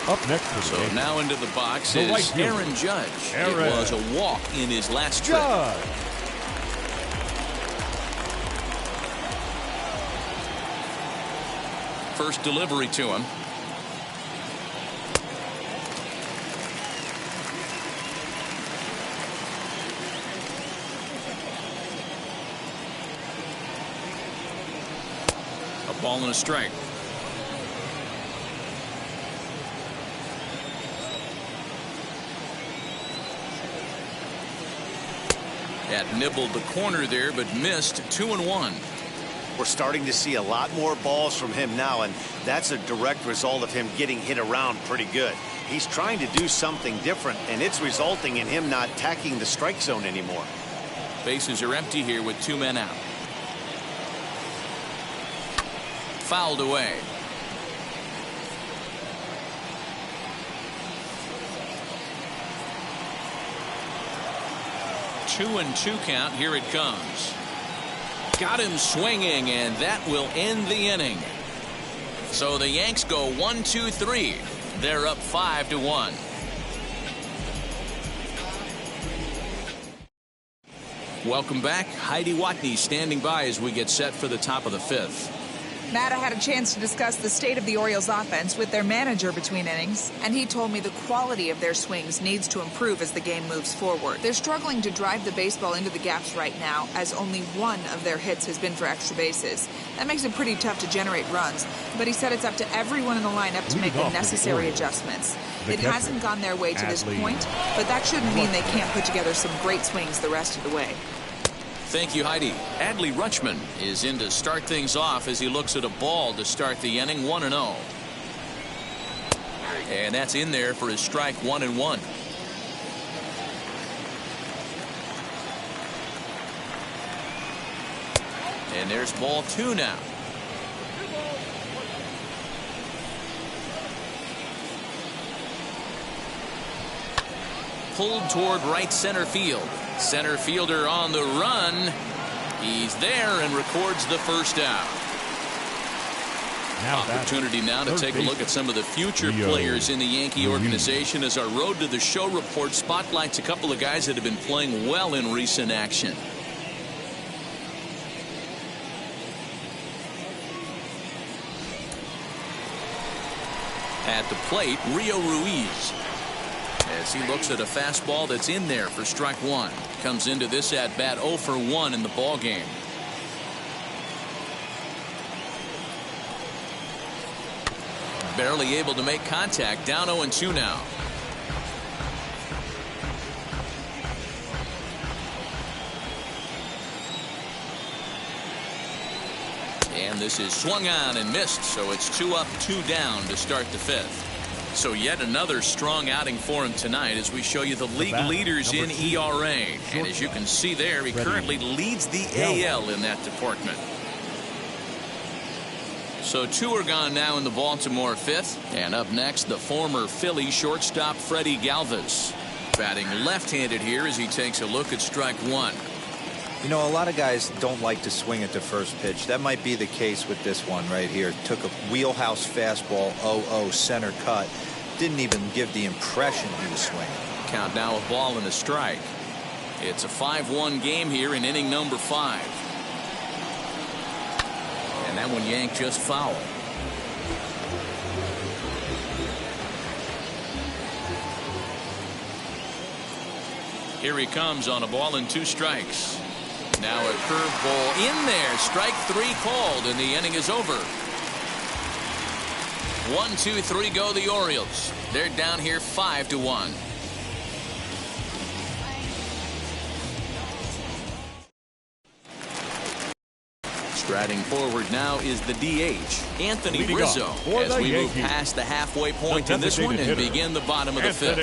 S3: Up next for
S1: so now into the box is Aaron Judge. It was a walk in his last trip. First delivery to him. A ball and a strike. That nibbled the corner there, but missed. 2-1.
S2: We're starting to see a lot more balls from him now, and that's a direct result of him getting hit around pretty good. He's trying to do something different, and it's resulting in him not attacking the strike zone anymore.
S1: Bases are empty here with 2 men out. Fouled away. Two and 2 count. Here it comes. Got him swinging, and that will end the inning. So the Yanks go 1-2-3. They're up 5-1. Welcome back. Heidi Watney standing by as we get set for the top of the 5th.
S7: Matt, I had a chance to discuss the state of the Orioles offense with their manager between innings, and he told me the quality of their swings needs to improve as the game moves forward. They're struggling to drive the baseball into the gaps right now, as only 1 of their hits has been for extra bases. That makes it pretty tough to generate runs, but he said it's up to everyone in the lineup to make the necessary adjustments. It hasn't gone their way to this point, but that shouldn't mean they can't put together some great swings the rest of the way.
S1: Thank you, Heidi. Adley Rutschman is in to start things off as he looks at a ball to start the inning. 1-0. And that's in there for his strike. 1-1. And there's ball 2 now. Pulled toward right center field. Center fielder on the run. He's there and records the first out. Opportunity now to take a look at some of the future players in the Yankee organization as our Road to the Show report spotlights a couple of guys that have been playing well in recent action. At the plate, Rio Ruiz. As he looks at a fastball that's in there for strike 1. Comes into this at bat 0 for 1 in the ball game. Barely able to make contact. Down 0-2 now. And this is swung on and missed, so it's 2 up, 2 down to start the 5th. So yet another strong outing for him tonight as we show you the league leaders in ERA. And as you can see there, he currently leads the AL in that department. So 2 are gone now in the Baltimore 5th. And up next, the former Philly shortstop Freddie Galvez. Batting left-handed here as he takes a look at strike 1.
S4: You know, a lot of guys don't like to swing at the first pitch. That might be the case with this one right here. Took a wheelhouse fastball, 0-0 center cut. Didn't even give the impression he was swinging.
S1: Count now, a ball and a strike. It's a 5-1 game here in inning number 5. And that one yanked just foul. Here he comes on a ball and 2 strikes. Now a curveball in there. Strike 3 called, and the inning is over. 1, 2, 3 go the Orioles. They're down here 5-1. Striding forward now is the DH, Anthony Rizzo, as we move past the halfway point in this one and begin the bottom of the 5th.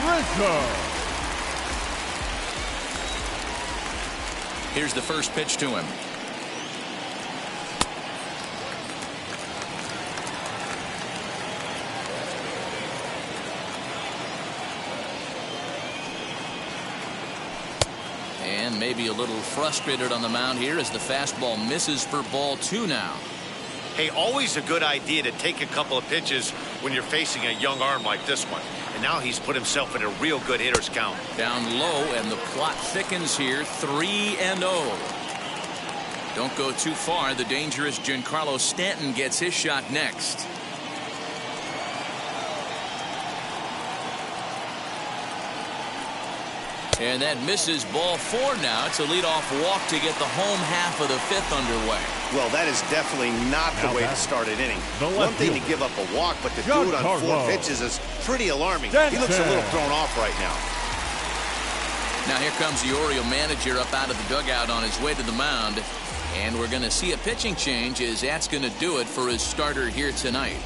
S3: Rizzo.
S1: Here's the first pitch to him. And maybe a little frustrated on the mound here as the fastball misses for ball 2 now.
S2: Hey, always a good idea to take a couple of pitches when you're facing a young arm like this one. And now he's put himself in a real good hitter's count.
S1: Down low, and the plot thickens here. 3-0. Don't go too far. The dangerous Giancarlo Stanton gets his shot next. And that misses ball 4 now. It's a leadoff walk to get the home half of the 5th underway.
S2: Well, that is definitely not the way to start an inning. One thing to give up a walk, but to do it on 4 pitches is pretty alarming. He looks a little thrown off right now.
S1: Now here comes the Oriole manager up out of the dugout on his way to the mound. And we're going to see a pitching change as that's going to do it for his starter here tonight.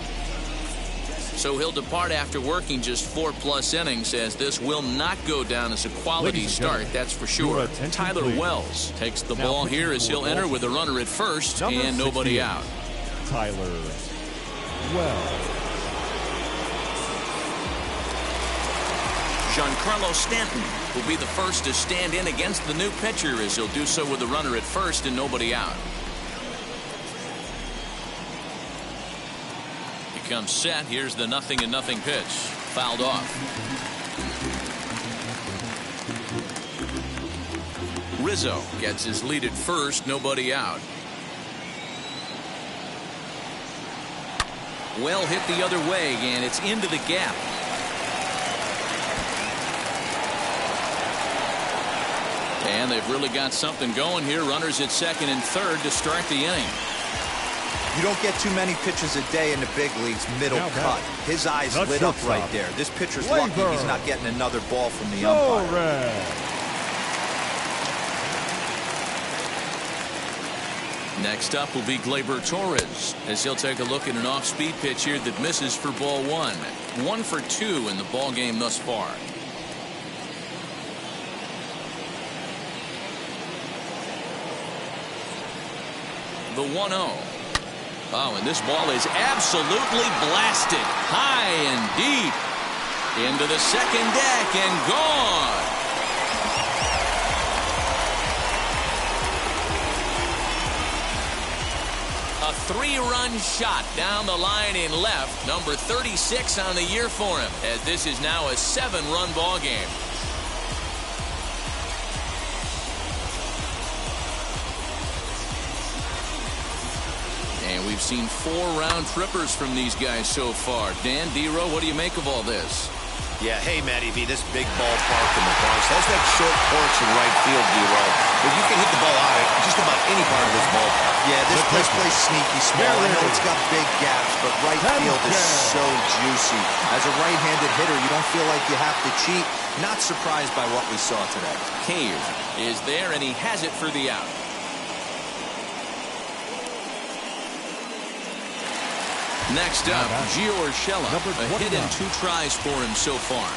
S1: So he'll depart after working just 4+ innings, as this will not go down as a quality start, that's for sure. Tyler Wells takes the ball here as he'll enter with a runner at first and nobody out.
S3: Tyler Wells.
S1: Giancarlo Stanton will be the first to stand in against the new pitcher, as he'll do so with a runner at first and nobody out. Comes set. Here's the 0-0 pitch. Fouled off. Rizzo gets his lead at first. Nobody out. Well hit the other way, and it's into the gap. And they've really got something going here. Runners at second and third to start the inning.
S4: You don't get too many pitches a day in the big leagues middle cut. His eyes lit up right there. This pitcher's lucky he's not getting another ball from the umpire.
S1: Next up will be Glaber Torres, as he'll take a look at an off-speed pitch here that misses for ball one. 1 for 2 in the ball game thus far. The 1-0. Oh, and this ball is absolutely blasted high and deep into the second deck and gone. A 3-run shot down the line in left, number 36 on the year for him, as this is now a 7-run ball game. And we've seen 4 round trippers from these guys so far. Dan, D-Row, what do you make of all this?
S2: Yeah, hey, Matty V, this big ballpark in the Bronx has that short porch in right field, D-Row, but you can hit the ball out of just about any part of this ballpark.
S4: Yeah, this place plays sneaky small. I know it's got big gaps, but right field is so juicy. As a right-handed hitter, you don't feel like you have to cheat. Not surprised by what we saw today.
S1: Cave is there, and he has it for the out. Next up, Gio Urshela, a hit and 2 tries for him so far.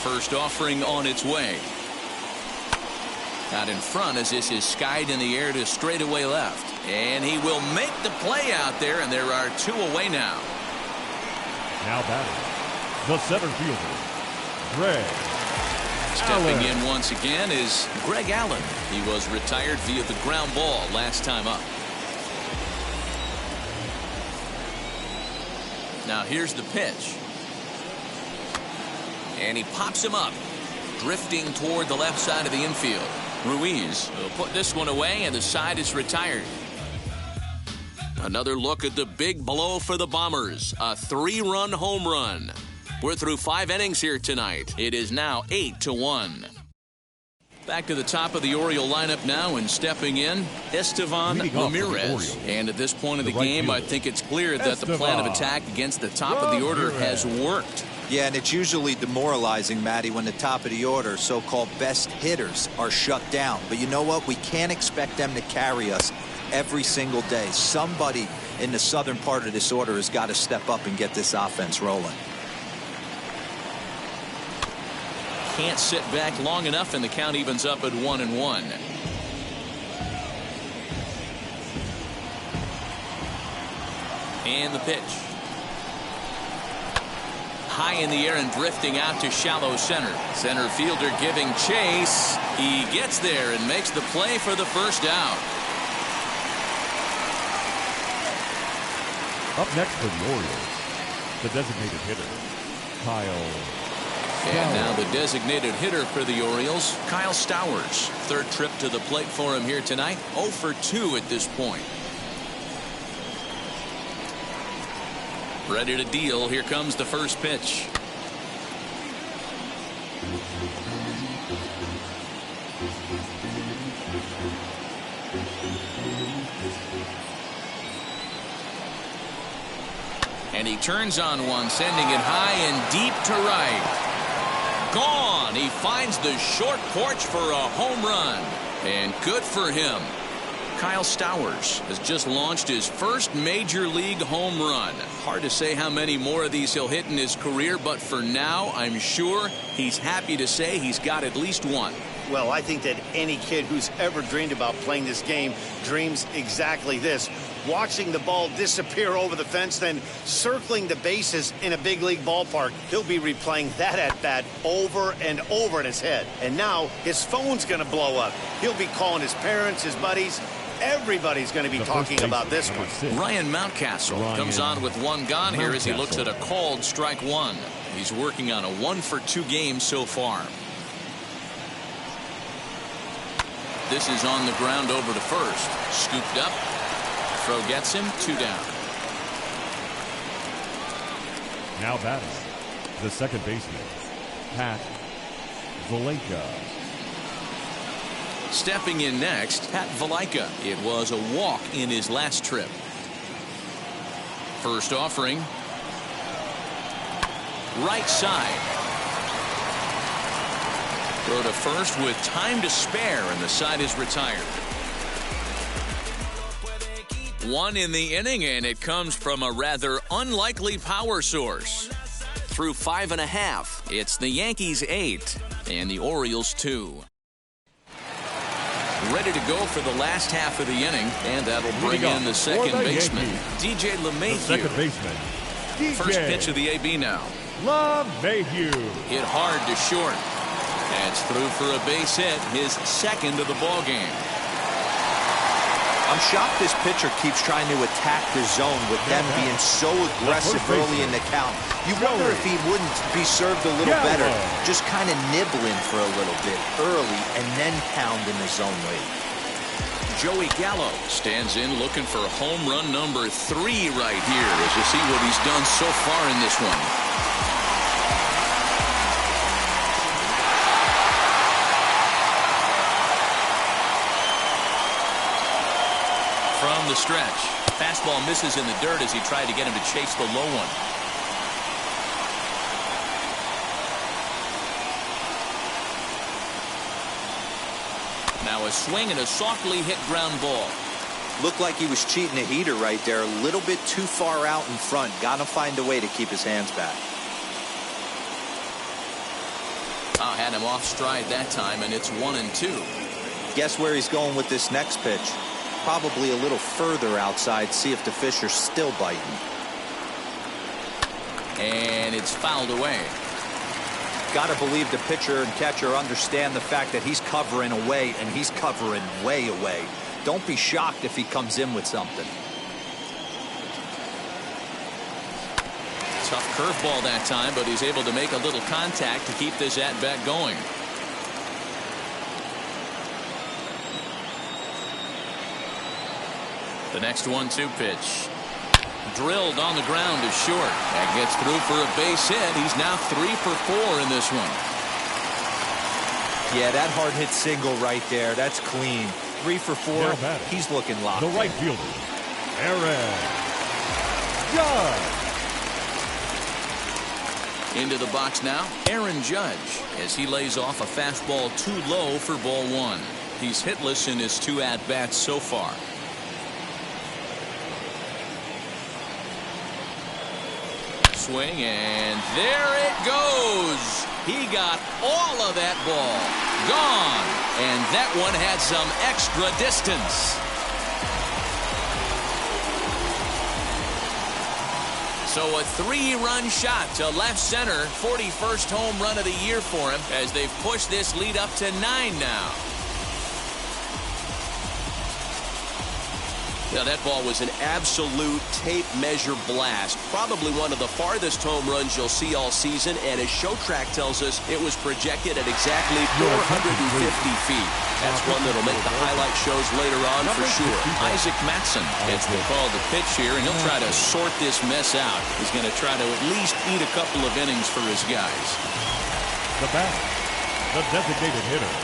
S1: First offering on its way. Out in front as this is skied in the air to straightaway left. And he will make the play out there, and there are 2 away now.
S3: Now batting, the center fielder, Greg
S1: Stepping
S3: Allen.
S1: in once again is Greg Allen. He was retired via the ground ball last time up. Now here's the pitch. And he pops him up, drifting toward the left side of the infield. Ruiz will put this one away, and the side is retired. Another look at the big blow for the Bombers. A 3-run home run. We're through 5 innings here tonight. It is now 8-1. Back to the top of the Oriole lineup now, and stepping in, Estevan Ramirez. And at this point of the game, I think it's clear that the plan of attack against the top of the order has worked.
S4: Yeah, and it's usually demoralizing, Matty, when the top of the order, so-called best hitters, are shut down. But you know what? We can't expect them to carry us every single day. Somebody in the southern part of this order has got to step up and get this offense rolling.
S1: Can't sit back long enough, and the count evens up at 1-1. And the pitch. High in the air and drifting out to shallow center. Center fielder giving chase. He gets there and makes the play for the first out.
S3: Up next for the Orioles, the designated hitter, Kyle.
S1: And now the designated hitter for the Orioles, Kyle Stowers. 3rd trip to the plate for him here tonight. 0 for 2 at this point. Ready to deal. Here comes the first pitch. And he turns on one, sending it high and deep to right. Gone. He finds the short porch for a home run. And good for him. Kyle Stowers has just launched his first major league home run. Hard to say how many more of these he'll hit in his career, but for now, I'm sure he's happy to say he's got at least one.
S2: Well, I think that any kid who's ever dreamed about playing this game dreams exactly this. Watching the ball disappear over the fence, then circling the bases in a big league ballpark. He'll be replaying that at-bat over and over in his head. And now his phone's going to blow up. He'll be calling his parents, his buddies. Everybody's going to be talking about this one.
S1: Ryan Mountcastle comes on with 1 gone here as he looks at a called strike 1. He's working on a 1 for 2 game so far. This is on the ground over to first. Scooped up. Throw gets him. 2 down.
S3: Now batting, the second baseman, Pat Valaika.
S1: Stepping in next, Pat Valaika. It was a walk in his last trip. First offering. Right side. Throw to first with time to spare, and the side is retired. One in the inning, and it comes from a rather unlikely power source. Through 5.5, it's the Yankees 8 and the Orioles 2. Ready to go for the last half of the inning, and that'll bring in the second baseman, DJ LeMahieu.
S3: Second baseman, DJ.
S1: First pitch of the AB now.
S3: LeMahieu.
S1: Hit hard to short. That's through for a base hit, his second of the ball game.
S4: I'm shocked this pitcher keeps trying to attack the zone with them being so aggressive early in the count. You wonder if he wouldn't be served a little better, just kind of nibbling for a little bit early and then pounding the zone late.
S1: Joey Gallo stands in looking for home run number 3 right here as you see what he's done so far in this one. From the stretch, fastball misses in the dirt as he tried to get him to chase the low one. Now a swing and a softly hit ground ball.
S4: Looked like he was cheating a heater right there, a little bit too far out in front. Got to find a way to keep his hands back.
S1: Had him off stride that time, and it's 1-2.
S4: Guess where he's going with this next pitch? Probably a little further outside, see if the fish are still biting.
S1: And it's fouled away.
S4: Got to believe the pitcher and catcher understand the fact that he's covering away, and he's covering way away. Don't be shocked if he comes in with something.
S1: Tough curveball that time, but he's able to make a little contact to keep this at-bat going. The next 1-2 pitch. Drilled on the ground to short. That gets through for a base hit. He's now 3 for 4 in this one.
S4: Yeah, that hard hit single right there. That's clean. 3 for 4. He's looking locked.
S3: The right fielder, Aaron Judge.
S1: Into the box now, Aaron Judge, as he lays off a fastball too low for ball 1. He's hitless in his 2 at-bats so far. Swing, and there it goes. He got all of that ball. Gone. And that one had some extra distance. So a 3-run shot to left center. 41st home run of the year for him as they've pushed this lead up to 9 now. Now that ball was an absolute tape measure blast. Probably one of the farthest home runs you'll see all season, and as ShowTrack tells us, it was projected at exactly 450 feet. That's one that'll make the highlight shows later on for sure. Isaac Matson gets the call to pitch here, and he'll try to sort this mess out. He's going to try to at least eat a couple of innings for his guys.
S3: The batter, the designated hitter,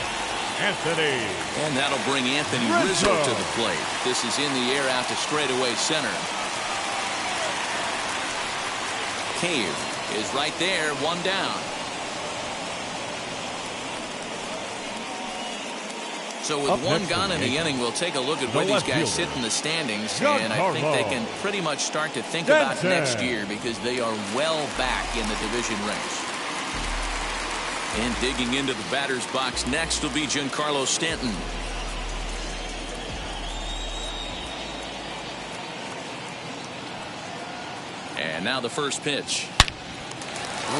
S3: Anthony.
S1: And that'll bring Anthony Rizzo to the plate. This is in the air out to straightaway center. Cave is right there, 1 down. So with 1 gone in the inning, we'll take a look at where these guys sit in the standings. And I think they can pretty much start to think about next year because they are well back in the division race. And digging into the batter's box next will be Giancarlo Stanton. And now the first pitch.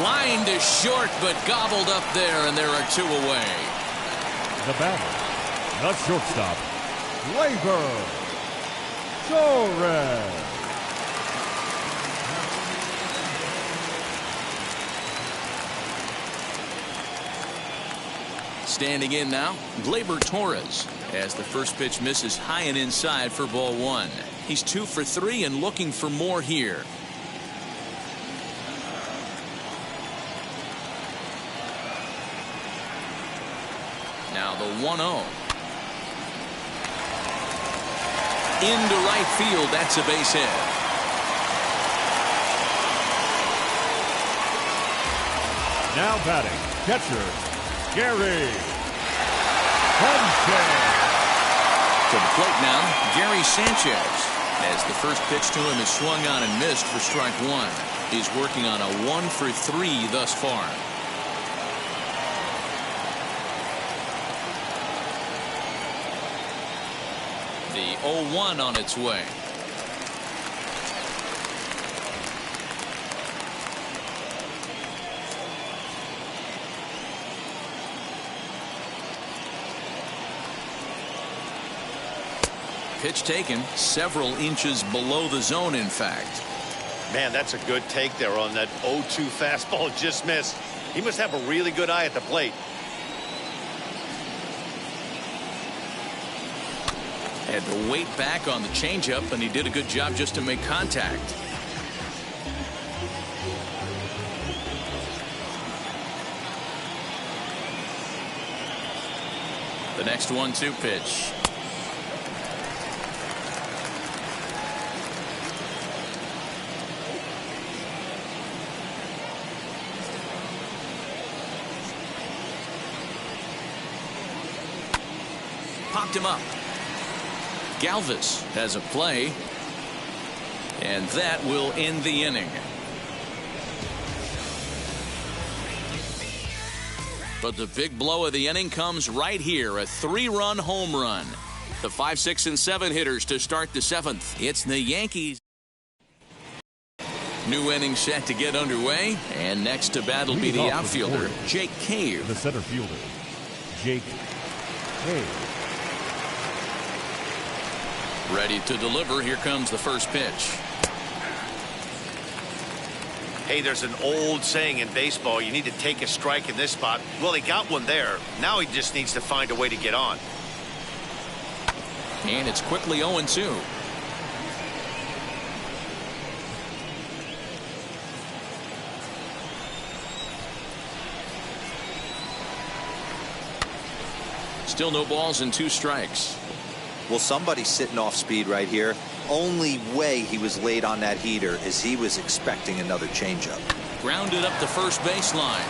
S1: Line to short, but gobbled up there, and there are 2 away.
S3: The batter, the shortstop, Glaber Torres.
S1: Standing in now, Glaber Torres, as the first pitch misses high and inside for ball 1. He's 2 for 3 and looking for more here. Now the 1-0. Into right field, that's a base hit.
S3: Now batting, catcher, Gary Sanchez.
S1: To the plate now, Gary Sanchez. As the first pitch to him is swung on and missed for strike one. He's working on a 1-for-3 thus far. The 0-1 on its way. Pitch taken several inches below the zone, in fact.
S2: Man, that's a good take there on that 0-2 fastball just missed. He must have a really good eye at the plate.
S1: Had to wait back on the changeup, and he did a good job just to make contact. The next 1-2 pitch. Popped him up. Galvez has a play, and that will end the inning. But the big blow of the inning comes right here, a 3-run home run. The 5, 6, and 7 hitters to start the 7th. It's the Yankees. New inning set to get underway, and next to bat will be the outfielder, Jake Cave.
S3: The center fielder, Jake Cave.
S1: Ready to deliver. Here comes the first pitch.
S2: Hey, there's an old saying in baseball, you need to take a strike in this spot. Well, he got one there. Now he just needs to find a way to get on.
S1: And it's quickly 0-2. Still no balls and 2 strikes.
S4: Well, somebody's sitting off speed right here. Only way he was late on that heater is he was expecting another changeup.
S1: Grounded up the first baseline.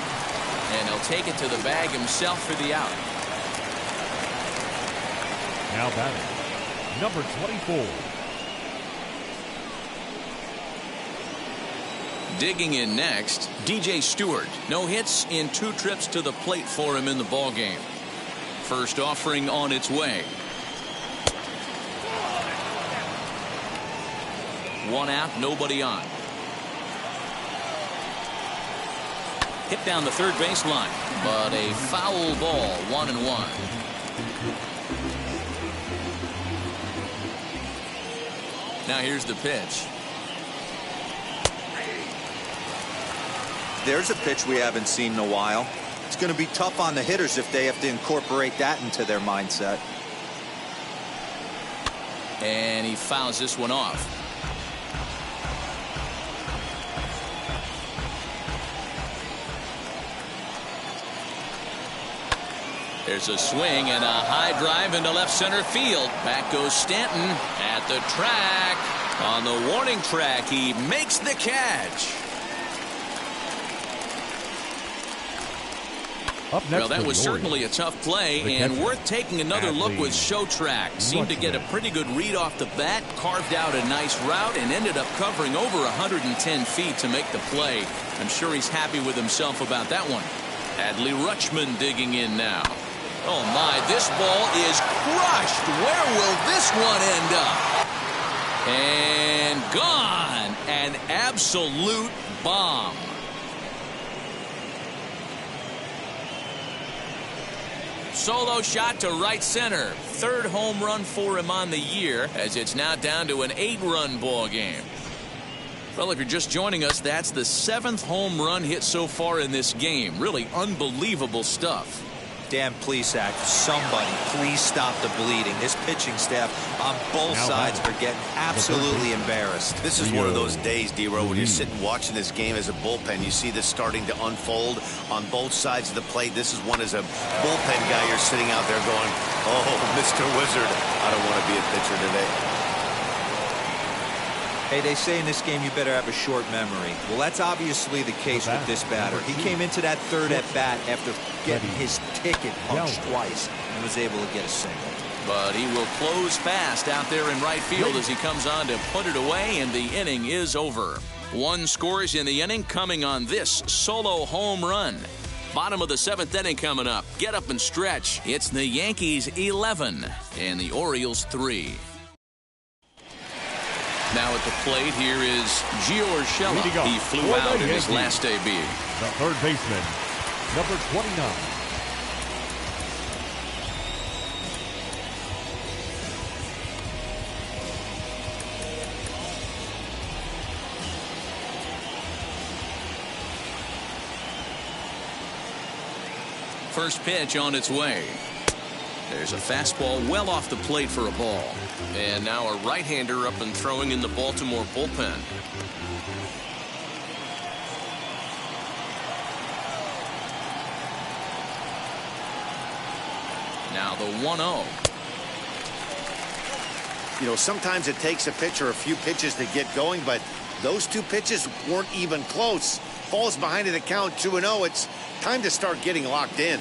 S1: And he'll take it to the bag himself for the out.
S3: Now batting, number 24.
S1: Digging in next, DJ Stewart. No hits in 2 trips to the plate for him in the ballgame. First offering on its way. 1 out, nobody on. Hit down the third baseline, but a foul ball, 1-1. Now here's the pitch.
S4: There's a pitch we haven't seen in a while. It's going to be tough on the hitters if they have to incorporate that into their mindset.
S1: And he fouls this one off. There's a swing and a high drive into left center field. Back goes Stanton at the track. On the warning track, he makes the catch. Well, that was certainly a tough play and worth taking another look with Show Track. Seemed to get a pretty good read off the bat, carved out a nice route, and ended up covering over 110 feet to make the play. I'm sure he's happy with himself about that one. Adley Rutschman digging in now. Oh my, this ball is crushed. Where will this one end up? And gone. An absolute bomb. Solo shot to right center. 3rd home run for him on the year, as it's now down to an 8-run ball game. Well, if you're just joining us, that's the 7th home run hit so far in this game. Really unbelievable stuff.
S4: Dan Plesac, somebody please stop the bleeding. His pitching staff on both sides are getting absolutely embarrassed.
S2: This is one of those days, D-Row, when you're sitting watching this game as a bullpen. You see this starting to unfold on both sides of the plate. This is one as a bullpen guy. You're sitting out there going, oh, Mr. Wizard, I don't want to be a pitcher today.
S4: Hey, they say in this game you better have a short memory. Well, that's obviously the case with this batter. He came into that third at-bat after getting his ticket punched twice and was able to get a single.
S1: But he will close fast out there in right field as he comes on to put it away, and the inning is over. 1 scores in the inning coming on this solo home run. Bottom of the 7th inning coming up. Get up and stretch. It's the Yankees 11 and the Orioles 3. Now at the plate, here is Gio Urshela. He flew out in his last debut.
S3: The third baseman, number 29.
S1: First pitch on its way. There's a fastball well off the plate for a ball. And now a right-hander up and throwing in the Baltimore bullpen. Now the 1-0.
S2: You know, sometimes it takes a pitcher a few pitches to get going, but those 2 pitches weren't even close. Falls behind in the count 2-0. It's time to start getting locked in.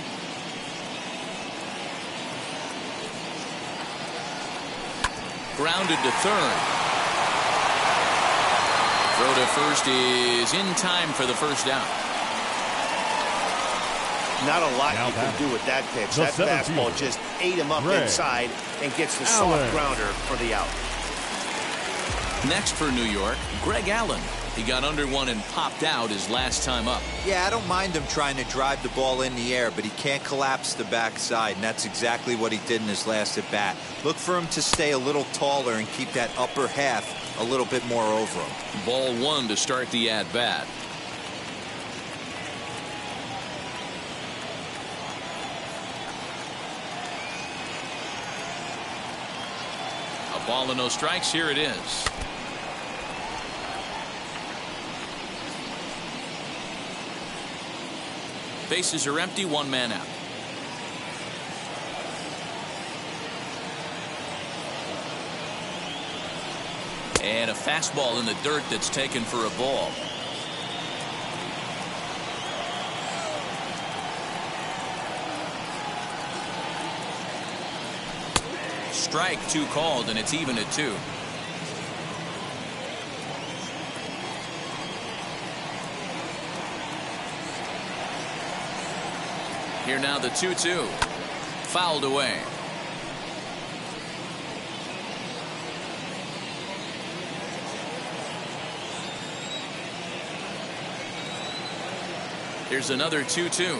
S1: Grounded to third. Throw to first is in time for the first out.
S2: Not a lot you can do with that pitch. That fastball just ate him up inside and gets the soft grounder for the out.
S1: Next for New York, Greg Allen. He got under one and popped out his last time up.
S4: Yeah, I don't mind him trying to drive the ball in the air, but he can't collapse the backside, and that's exactly what he did in his last at bat. Look for him to stay a little taller and keep that upper half a little bit more over him.
S1: Ball 1 to start the at bat. A ball and no strikes. Here it is. Bases are empty, 1 man out. And a fastball in the dirt that's taken for a ball. Strike 2 called, and it's even at 2. Here now the 2-2. Fouled away. Here's another 2-2.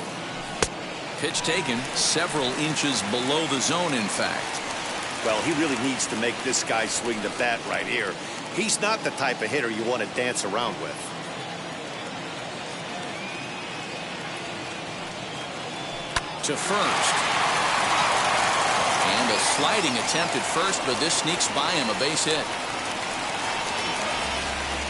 S1: Pitch taken several inches below the zone, in fact.
S2: Well, he really needs to make this guy swing the bat right here. He's not the type of hitter you want to dance around with.
S1: To first. And a sliding attempt at first, but this sneaks by him, a base hit.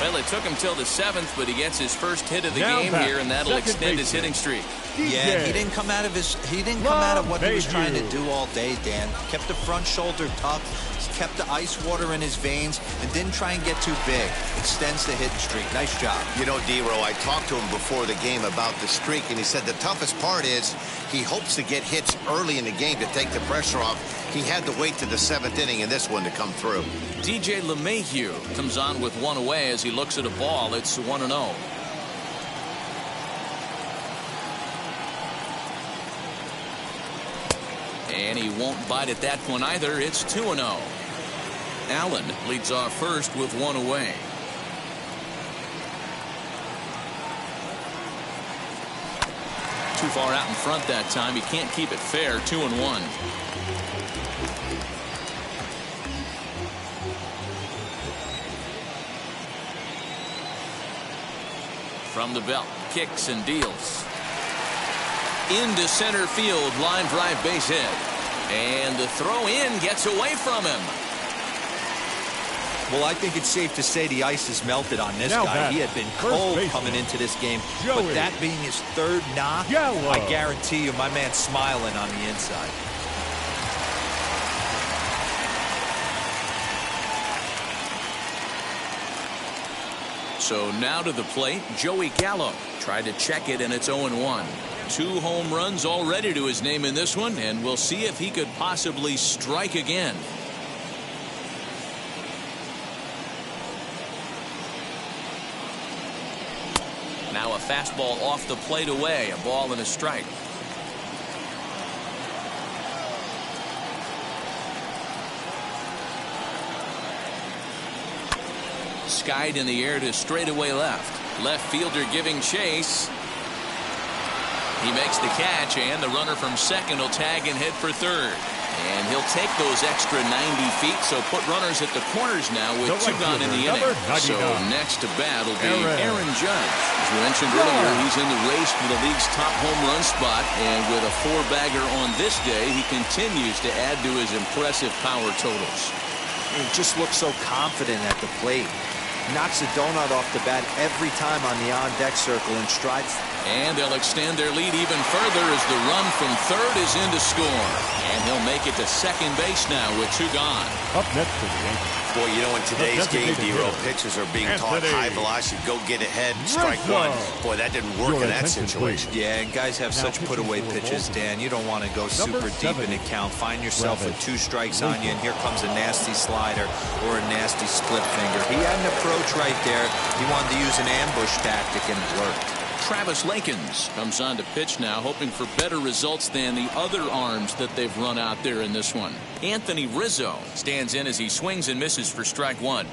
S1: Well, it took him till the 7th, but he gets his first hit of the game here, and that'll extend his hitting streak.
S4: Yeah, he didn't come out of what he was trying to do all day, Dan. Kept the front shoulder tucked, kept the ice water in his veins, and didn't try and get too big. Extends the hitting streak. Nice job.
S6: You know, D-Row, I talked to him before the game about the streak, and he said the toughest part is he hopes to get hits early in the game to take the pressure off. He had to wait to the 7th inning in this one to come through.
S1: DJ LeMahieu comes on with 1 away as he looks at a ball. It's 1-0. And he won't bite at that one either. It's 2-0. Allen leads off first with 1 away. Too far out in front that time. He can't keep it fair. 2-1. From the belt, kicks and deals. Into center field, line drive base hit. And the throw in gets away from him.
S4: Well, I think it's safe to say the ice has melted on this guy. He had been cold coming into this game, but that being his 3rd knock, I guarantee you my man's smiling on the inside.
S1: So now to the plate, Joey Gallup. Tried to check it, and it's 0-1. 2 home runs already to his name in this one, and we'll see if he could possibly strike again. Now a fastball off the plate away, a ball and a strike. Skied in the air to straightaway left. Left fielder giving chase. He makes the catch, and the runner from second will tag and head for third. And he'll take those extra 90 feet, so put runners at the corners now with 2 gone in the inning. So next to bat will be Aaron Judge. As we mentioned earlier, he's in the race for the league's top home run spot, and with a 4-bagger on this day, he continues to add to his impressive power totals.
S4: He just looks so confident at the plate. Knocks a donut off the bat every time on the on-deck circle and strides.
S1: And they'll extend their lead even further as the run from third is in to score. And he'll make it to second base now with 2 gone.
S3: Up next for the Yankees.
S6: Boy, you know, in today's game, D-Roll, pitchers are being taught high velocity, go get ahead, strike one. Boy, that didn't work in that situation.
S4: Yeah, and guys have such put-away pitches, Dan. You don't want to go super deep in the count. Find yourself with 2 strikes on you, and here comes a nasty slider or a nasty split finger. He had an approach right there. He wanted to use an ambush tactic, and it worked.
S1: Travis Lakins comes on to pitch now, hoping for better results than the other arms that they've run out there in this one. Anthony Rizzo stands in as he swings and misses for strike 1.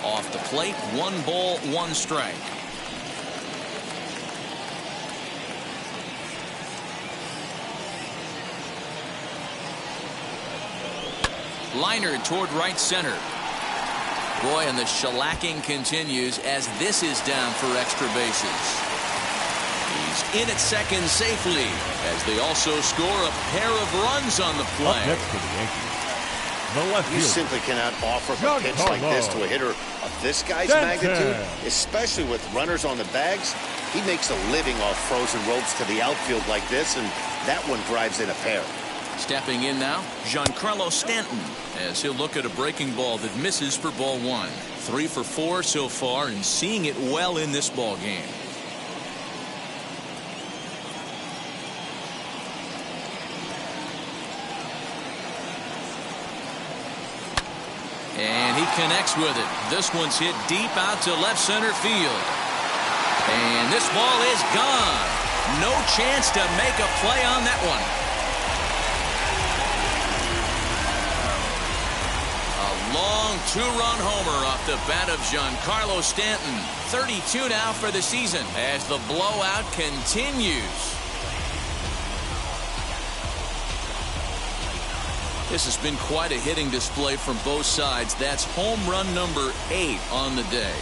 S1: Off the plate, 1 ball, 1 strike. Liner toward right center. Boy, and the shellacking continues as this is down for extra bases. He's in at second safely as they also score a pair of runs on the play.
S3: Up next for the Yankees, the left
S6: You
S3: fielder.
S6: simply cannot offer a pitch like this to a hitter of this guy's magnitude, especially with runners on the bags. He makes a living off frozen ropes to the outfield like this, and that one drives in a pair.
S1: Stepping in now, Giancarlo Stanton, as he'll look at a breaking ball that misses for ball 1. 3 for 4 so far, and seeing it well in this ball game. And he connects with it. This one's hit deep out to left center field. And this ball is gone. No chance to make a play on that one. Long 2-run homer off the bat of Giancarlo Stanton. 32 now for the season as the blowout continues. This has been quite a hitting display from both sides. That's home run number 8 on the day.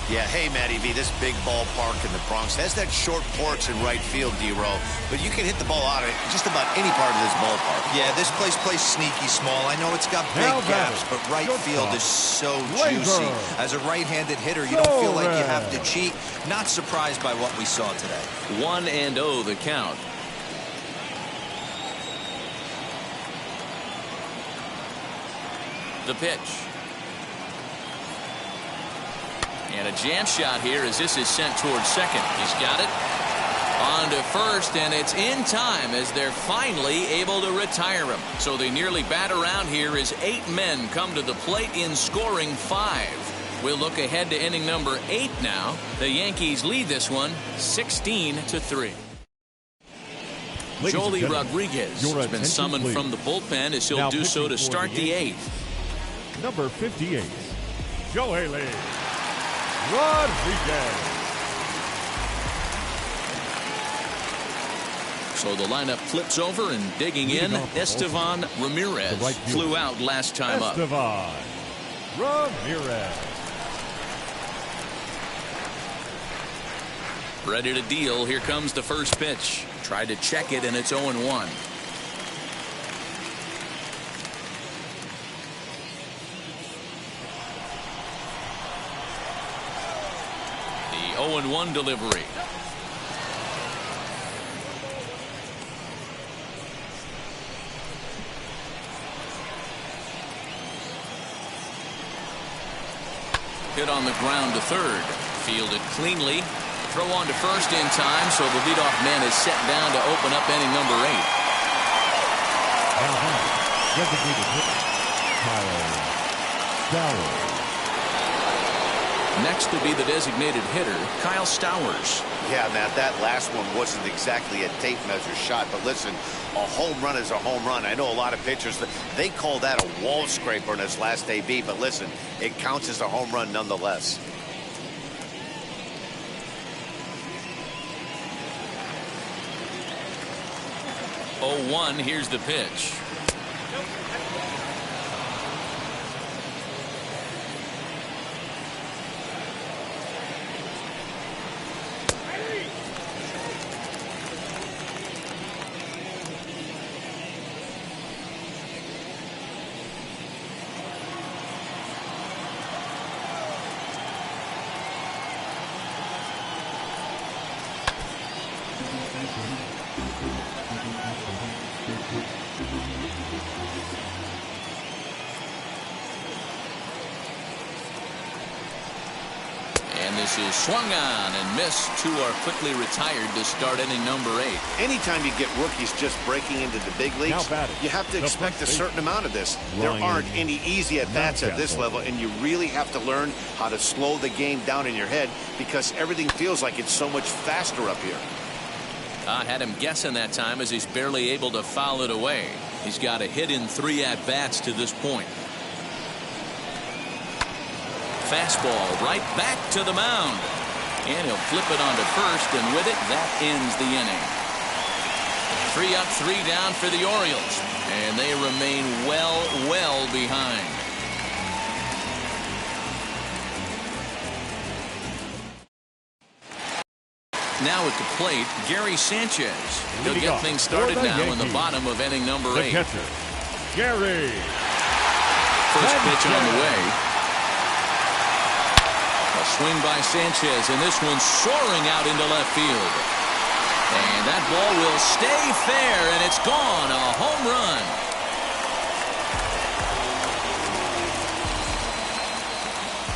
S6: Yeah, hey, Matty V, this big ballpark in the Bronx has that short porch in right field, D-Roll, but you can hit the ball out of just about any part of this ballpark.
S4: Yeah, this place plays sneaky small. I know it's got big gaps, but right field is so juicy. As a right-handed hitter, you don't feel like you have to cheat. Not surprised by what we saw today.
S1: 1-0 the count. The pitch. And a jam shot here as this is sent towards second. He's got it. On to first, and it's in time as they're finally able to retire him. So they nearly bat around here as 8 men come to the plate in scoring 5. We'll look ahead to inning number 8 now. The Yankees lead this one 16-3. Joely Rodriguez has been summoned from the bullpen as he'll do so to start the 8th.
S3: Number 58, Joely Rodriguez.
S1: So the lineup flips over, and digging in, Estevan Ramirez flew out last time up.
S3: Estevan Ramirez.
S1: Ready to deal. Here comes the first pitch. Tried to check it, and it's 0-1. The 0-1 delivery. Hit on the ground to third. Fielded cleanly. Throw on to first in time, so the leadoff man is set down to open up inning number 8.
S3: Now that designated hitter, Kyle Stewart.
S1: Next to be the designated hitter, Kyle Stewart.
S2: Yeah, Matt, that last one wasn't exactly a tape measure shot, but listen, a home run is a home run. I know a lot of pitchers, they call that a wall scraper in his last AB, but listen, it counts as a home run nonetheless.
S1: Oh, 1, here's the pitch. This is swung on and missed. 2 are quickly retired to start inning number 8.
S2: Anytime you get rookies just breaking into the big leagues, you have to expect a certain amount of this. There aren't any easy at-bats at this level, and you really have to learn how to slow the game down in your head because everything feels like it's so much faster up here.
S1: I had him guessing that time as he's barely able to foul it away. He's got a hit in 3 at-bats to this point. Fastball right back to the mound. And he'll flip it onto first, and with it, that ends the inning. 3 up, 3 down for the Orioles. And they remain well behind. Now at the plate, Gary Sanchez. He'll get things started now in the bottom of inning number 8.
S3: Catcher, Gary.
S1: First pitch on the way. A swing by Sanchez, and this one's soaring out into left field. And that ball will stay fair, and it's gone. A home run.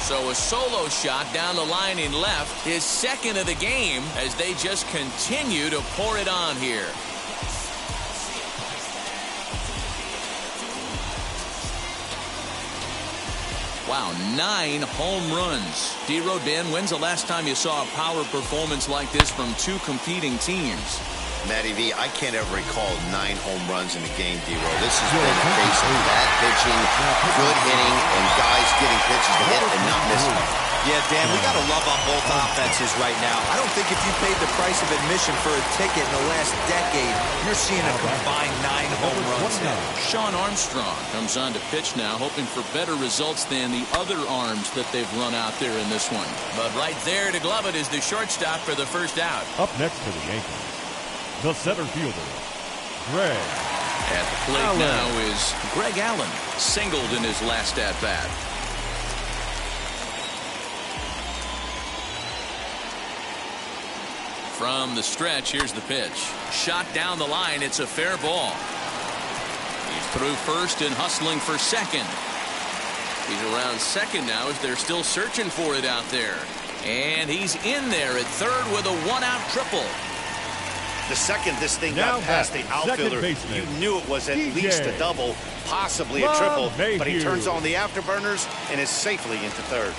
S1: So a solo shot down the line in left, his second of the game, as they just continue to pour it on here. Wow, 9 home runs. D-Rodin, when's the last time you saw a power performance like this from 2 competing teams?
S2: Matty V, I can't ever recall 9 home runs in a game, D-Ro. This has been a case of bad pitching, good hitting, and guys getting pitches to hit and not missing them.
S4: Yeah, Dan, we got to love on both offenses right now. I don't think if you paid the price of admission for a ticket in the last decade, you're seeing a combined 9 home runs now.
S1: Sean Armstrong comes on to pitch now, hoping for better results than the other arms that they've run out there in this one. But right there to glove it is the shortstop for the first out.
S3: Up next for the Yankees, the center fielder, Greg.
S1: At the plate now is Greg Allen, singled in his last at-bat. From the stretch, here's the pitch. Shot down the line. It's a fair ball. He's through first and hustling for second. He's around second now as they're still searching for it out there. And he's in there at third with a 1-out triple.
S2: The second this thing got past the outfielder, you knew it was at least a double, possibly a triple, but he turns on the afterburners and is safely into third.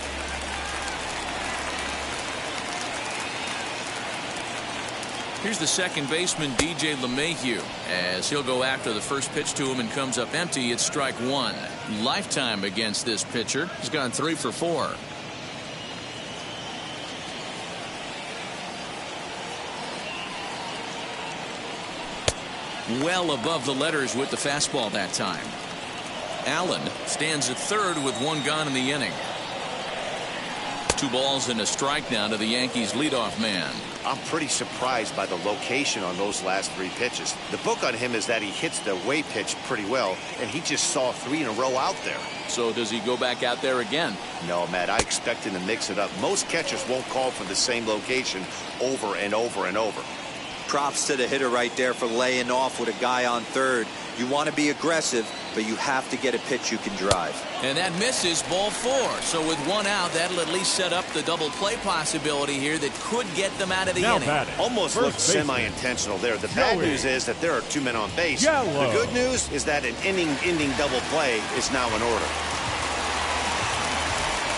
S1: Here's the second baseman, DJ LeMahieu, as he'll go after the first pitch to him and comes up empty. It's strike 1. Lifetime against this pitcher. He's gone 3 for 4. Well above the letters with the fastball that time. Allen stands at third with 1 gone in the inning. 2 balls and a strike now to the Yankees leadoff man.
S2: I'm pretty surprised by the location on those last 3 pitches. The book on him is that he hits the away pitch pretty well, and he just saw 3 in a row out there.
S1: So does he go back out there again?
S2: No, Matt, I expect him to mix it up. Most catchers won't call for the same location over and over and over.
S4: Props to the hitter right there for laying off with a guy on third. You want to be aggressive, but you have to get a pitch you can drive.
S1: And that misses, ball 4. So with 1 out, that'll at least set up the double play possibility here that could get them out of the inning.
S2: Almost looked semi-intentional there. The bad news is that there are 2 men on base. The good news is that an inning-ending double play is now in order.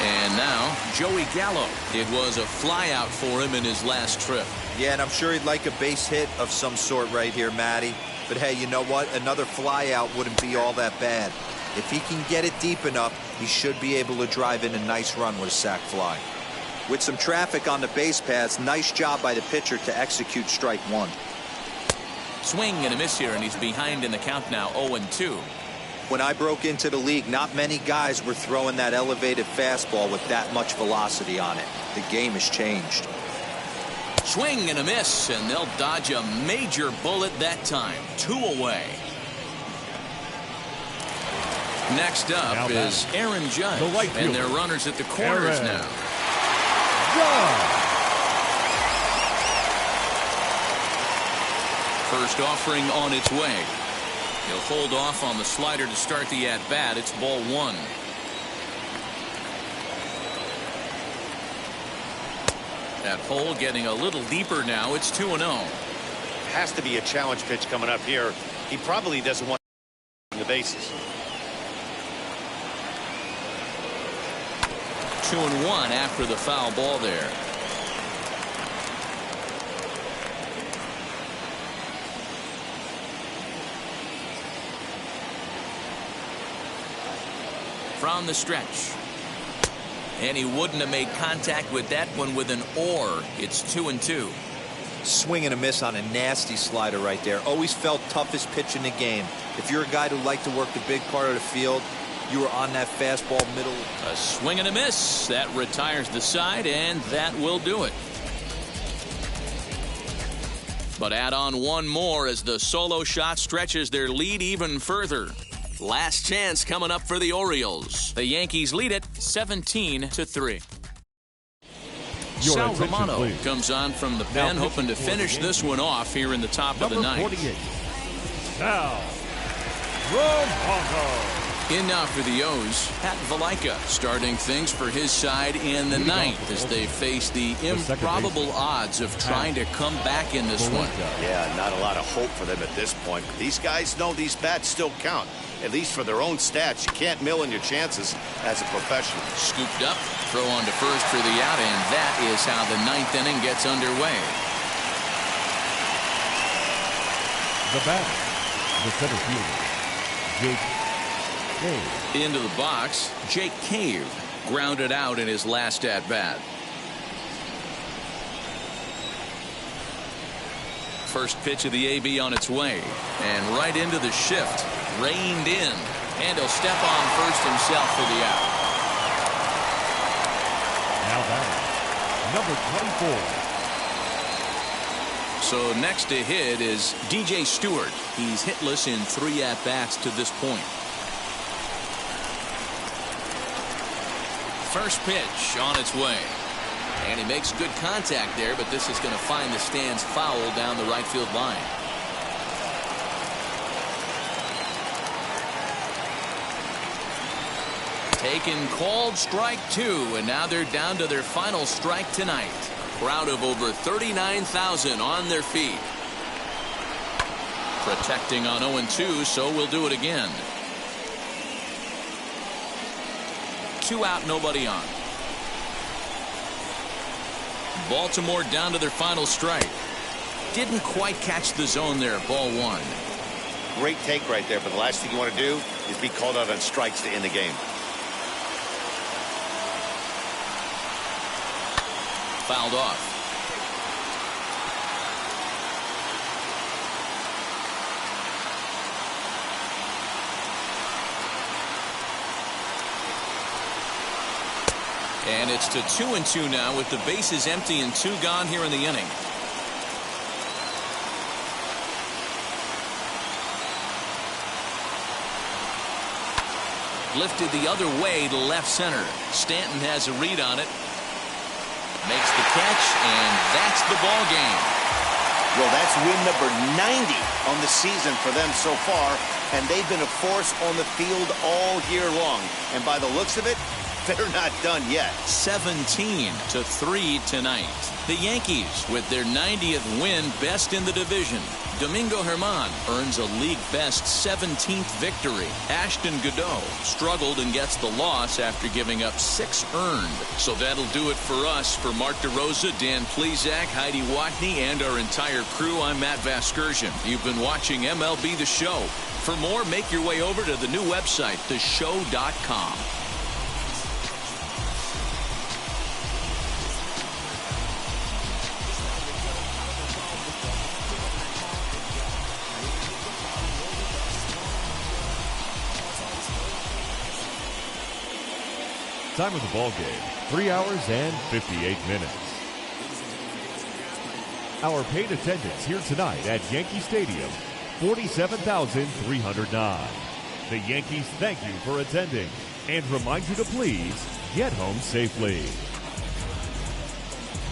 S1: And now, Joey Gallup. It was a flyout for him in his last trip.
S4: Yeah, and I'm sure he'd like a base hit of some sort right here, Matty. But hey, you know what? Another flyout wouldn't be all that bad. If he can get it deep enough, he should be able to drive in a nice run with a sac fly. With some traffic on the base paths, nice job by the pitcher to execute strike 1.
S1: Swing and a miss here, and he's behind in the count now, 0-2.
S4: When I broke into the league, not many guys were throwing that elevated fastball with that much velocity on it. The game has changed.
S1: Swing and a miss, and they'll dodge a major bullet that time. 2 away. Next up is Aaron Judge, and they're runners at the corners now. First offering on its way. He'll hold off on the slider to start the at-bat. It's ball 1. That hole getting a little deeper now. It's 2-0.
S2: Has to be a challenge pitch coming up here. He probably doesn't want the bases.
S1: 2-1 after the foul ball there. From the stretch. And he wouldn't have made contact with that one with an or. It's 2-2.
S4: Swing and a miss on a nasty slider right there. Always felt toughest pitch in the game. If you're a guy who liked to work the big part of the field, you were on that fastball middle.
S1: A swing and a miss. That retires the side, and that will do it. But add on one more as the solo shot stretches their lead even further. Last chance coming up for the Orioles. The Yankees lead it 17-3. Sal Romano comes on from the pen, hoping to finish this one off here in the top of the ninth.
S3: 48. Sal Romano.
S1: In now for the O's, Pat Valaika starting things for his side in the ninth as they face the improbable odds of trying to come back in this one.
S2: Yeah, not a lot of hope for them at this point. But these guys know these bats still count, at least for their own stats. You can't mill in your chances as a professional.
S1: Scooped up, throw on to first for the out, and that is how the ninth inning gets underway.
S3: The batter, the center fielder, Jake Cave.
S1: Into the box, Jake Cave grounded out in his last at-bat. First pitch of the AB on its way, and right into the shift, reined in, and he'll step on first himself for the out.
S3: Now batting, number 24.
S1: So next to hit is DJ Stewart. He's hitless in 3 at-bats to this point. First pitch on its way. And he makes good contact there, but this is going to find the stands foul down the right field line. Taken, called strike 2, and now they're down to their final strike tonight. Crowd of over 39,000 on their feet. Protecting on 0-2, so we'll do it again. 2 out, nobody on. Baltimore down to their final strike. Didn't quite catch the zone there. Ball 1.
S2: Great take right there, but the last thing you want to do is be called out on strikes to end the game.
S1: Fouled off. And it's to 2-2 now with the bases empty and 2 gone here in the inning. Lifted the other way to left center. Stanton has a read on it. Makes the catch, and that's the ball game.
S2: Well, that's win number 90 on the season for them so far, and they've been a force on the field all year long. And by the looks of it, they're not done yet.
S1: 17-3 tonight. The Yankees with their 90th win, best in the division. Domingo Germán earns a league-best 17th victory. Ashton Goudeau struggled and gets the loss after giving up 6 earned. So that'll do it for us. For Mark DeRosa, Dan Plesac, Heidi Watney, and our entire crew, I'm Matt Vasgersian. You've been watching MLB The Show. For more, make your way over to the new website, theshow.com.
S3: Time of the ball game, 3 hours and 58 minutes. Our paid attendance here tonight at Yankee Stadium, 47,309. The Yankees thank you for attending and remind you to please get home safely.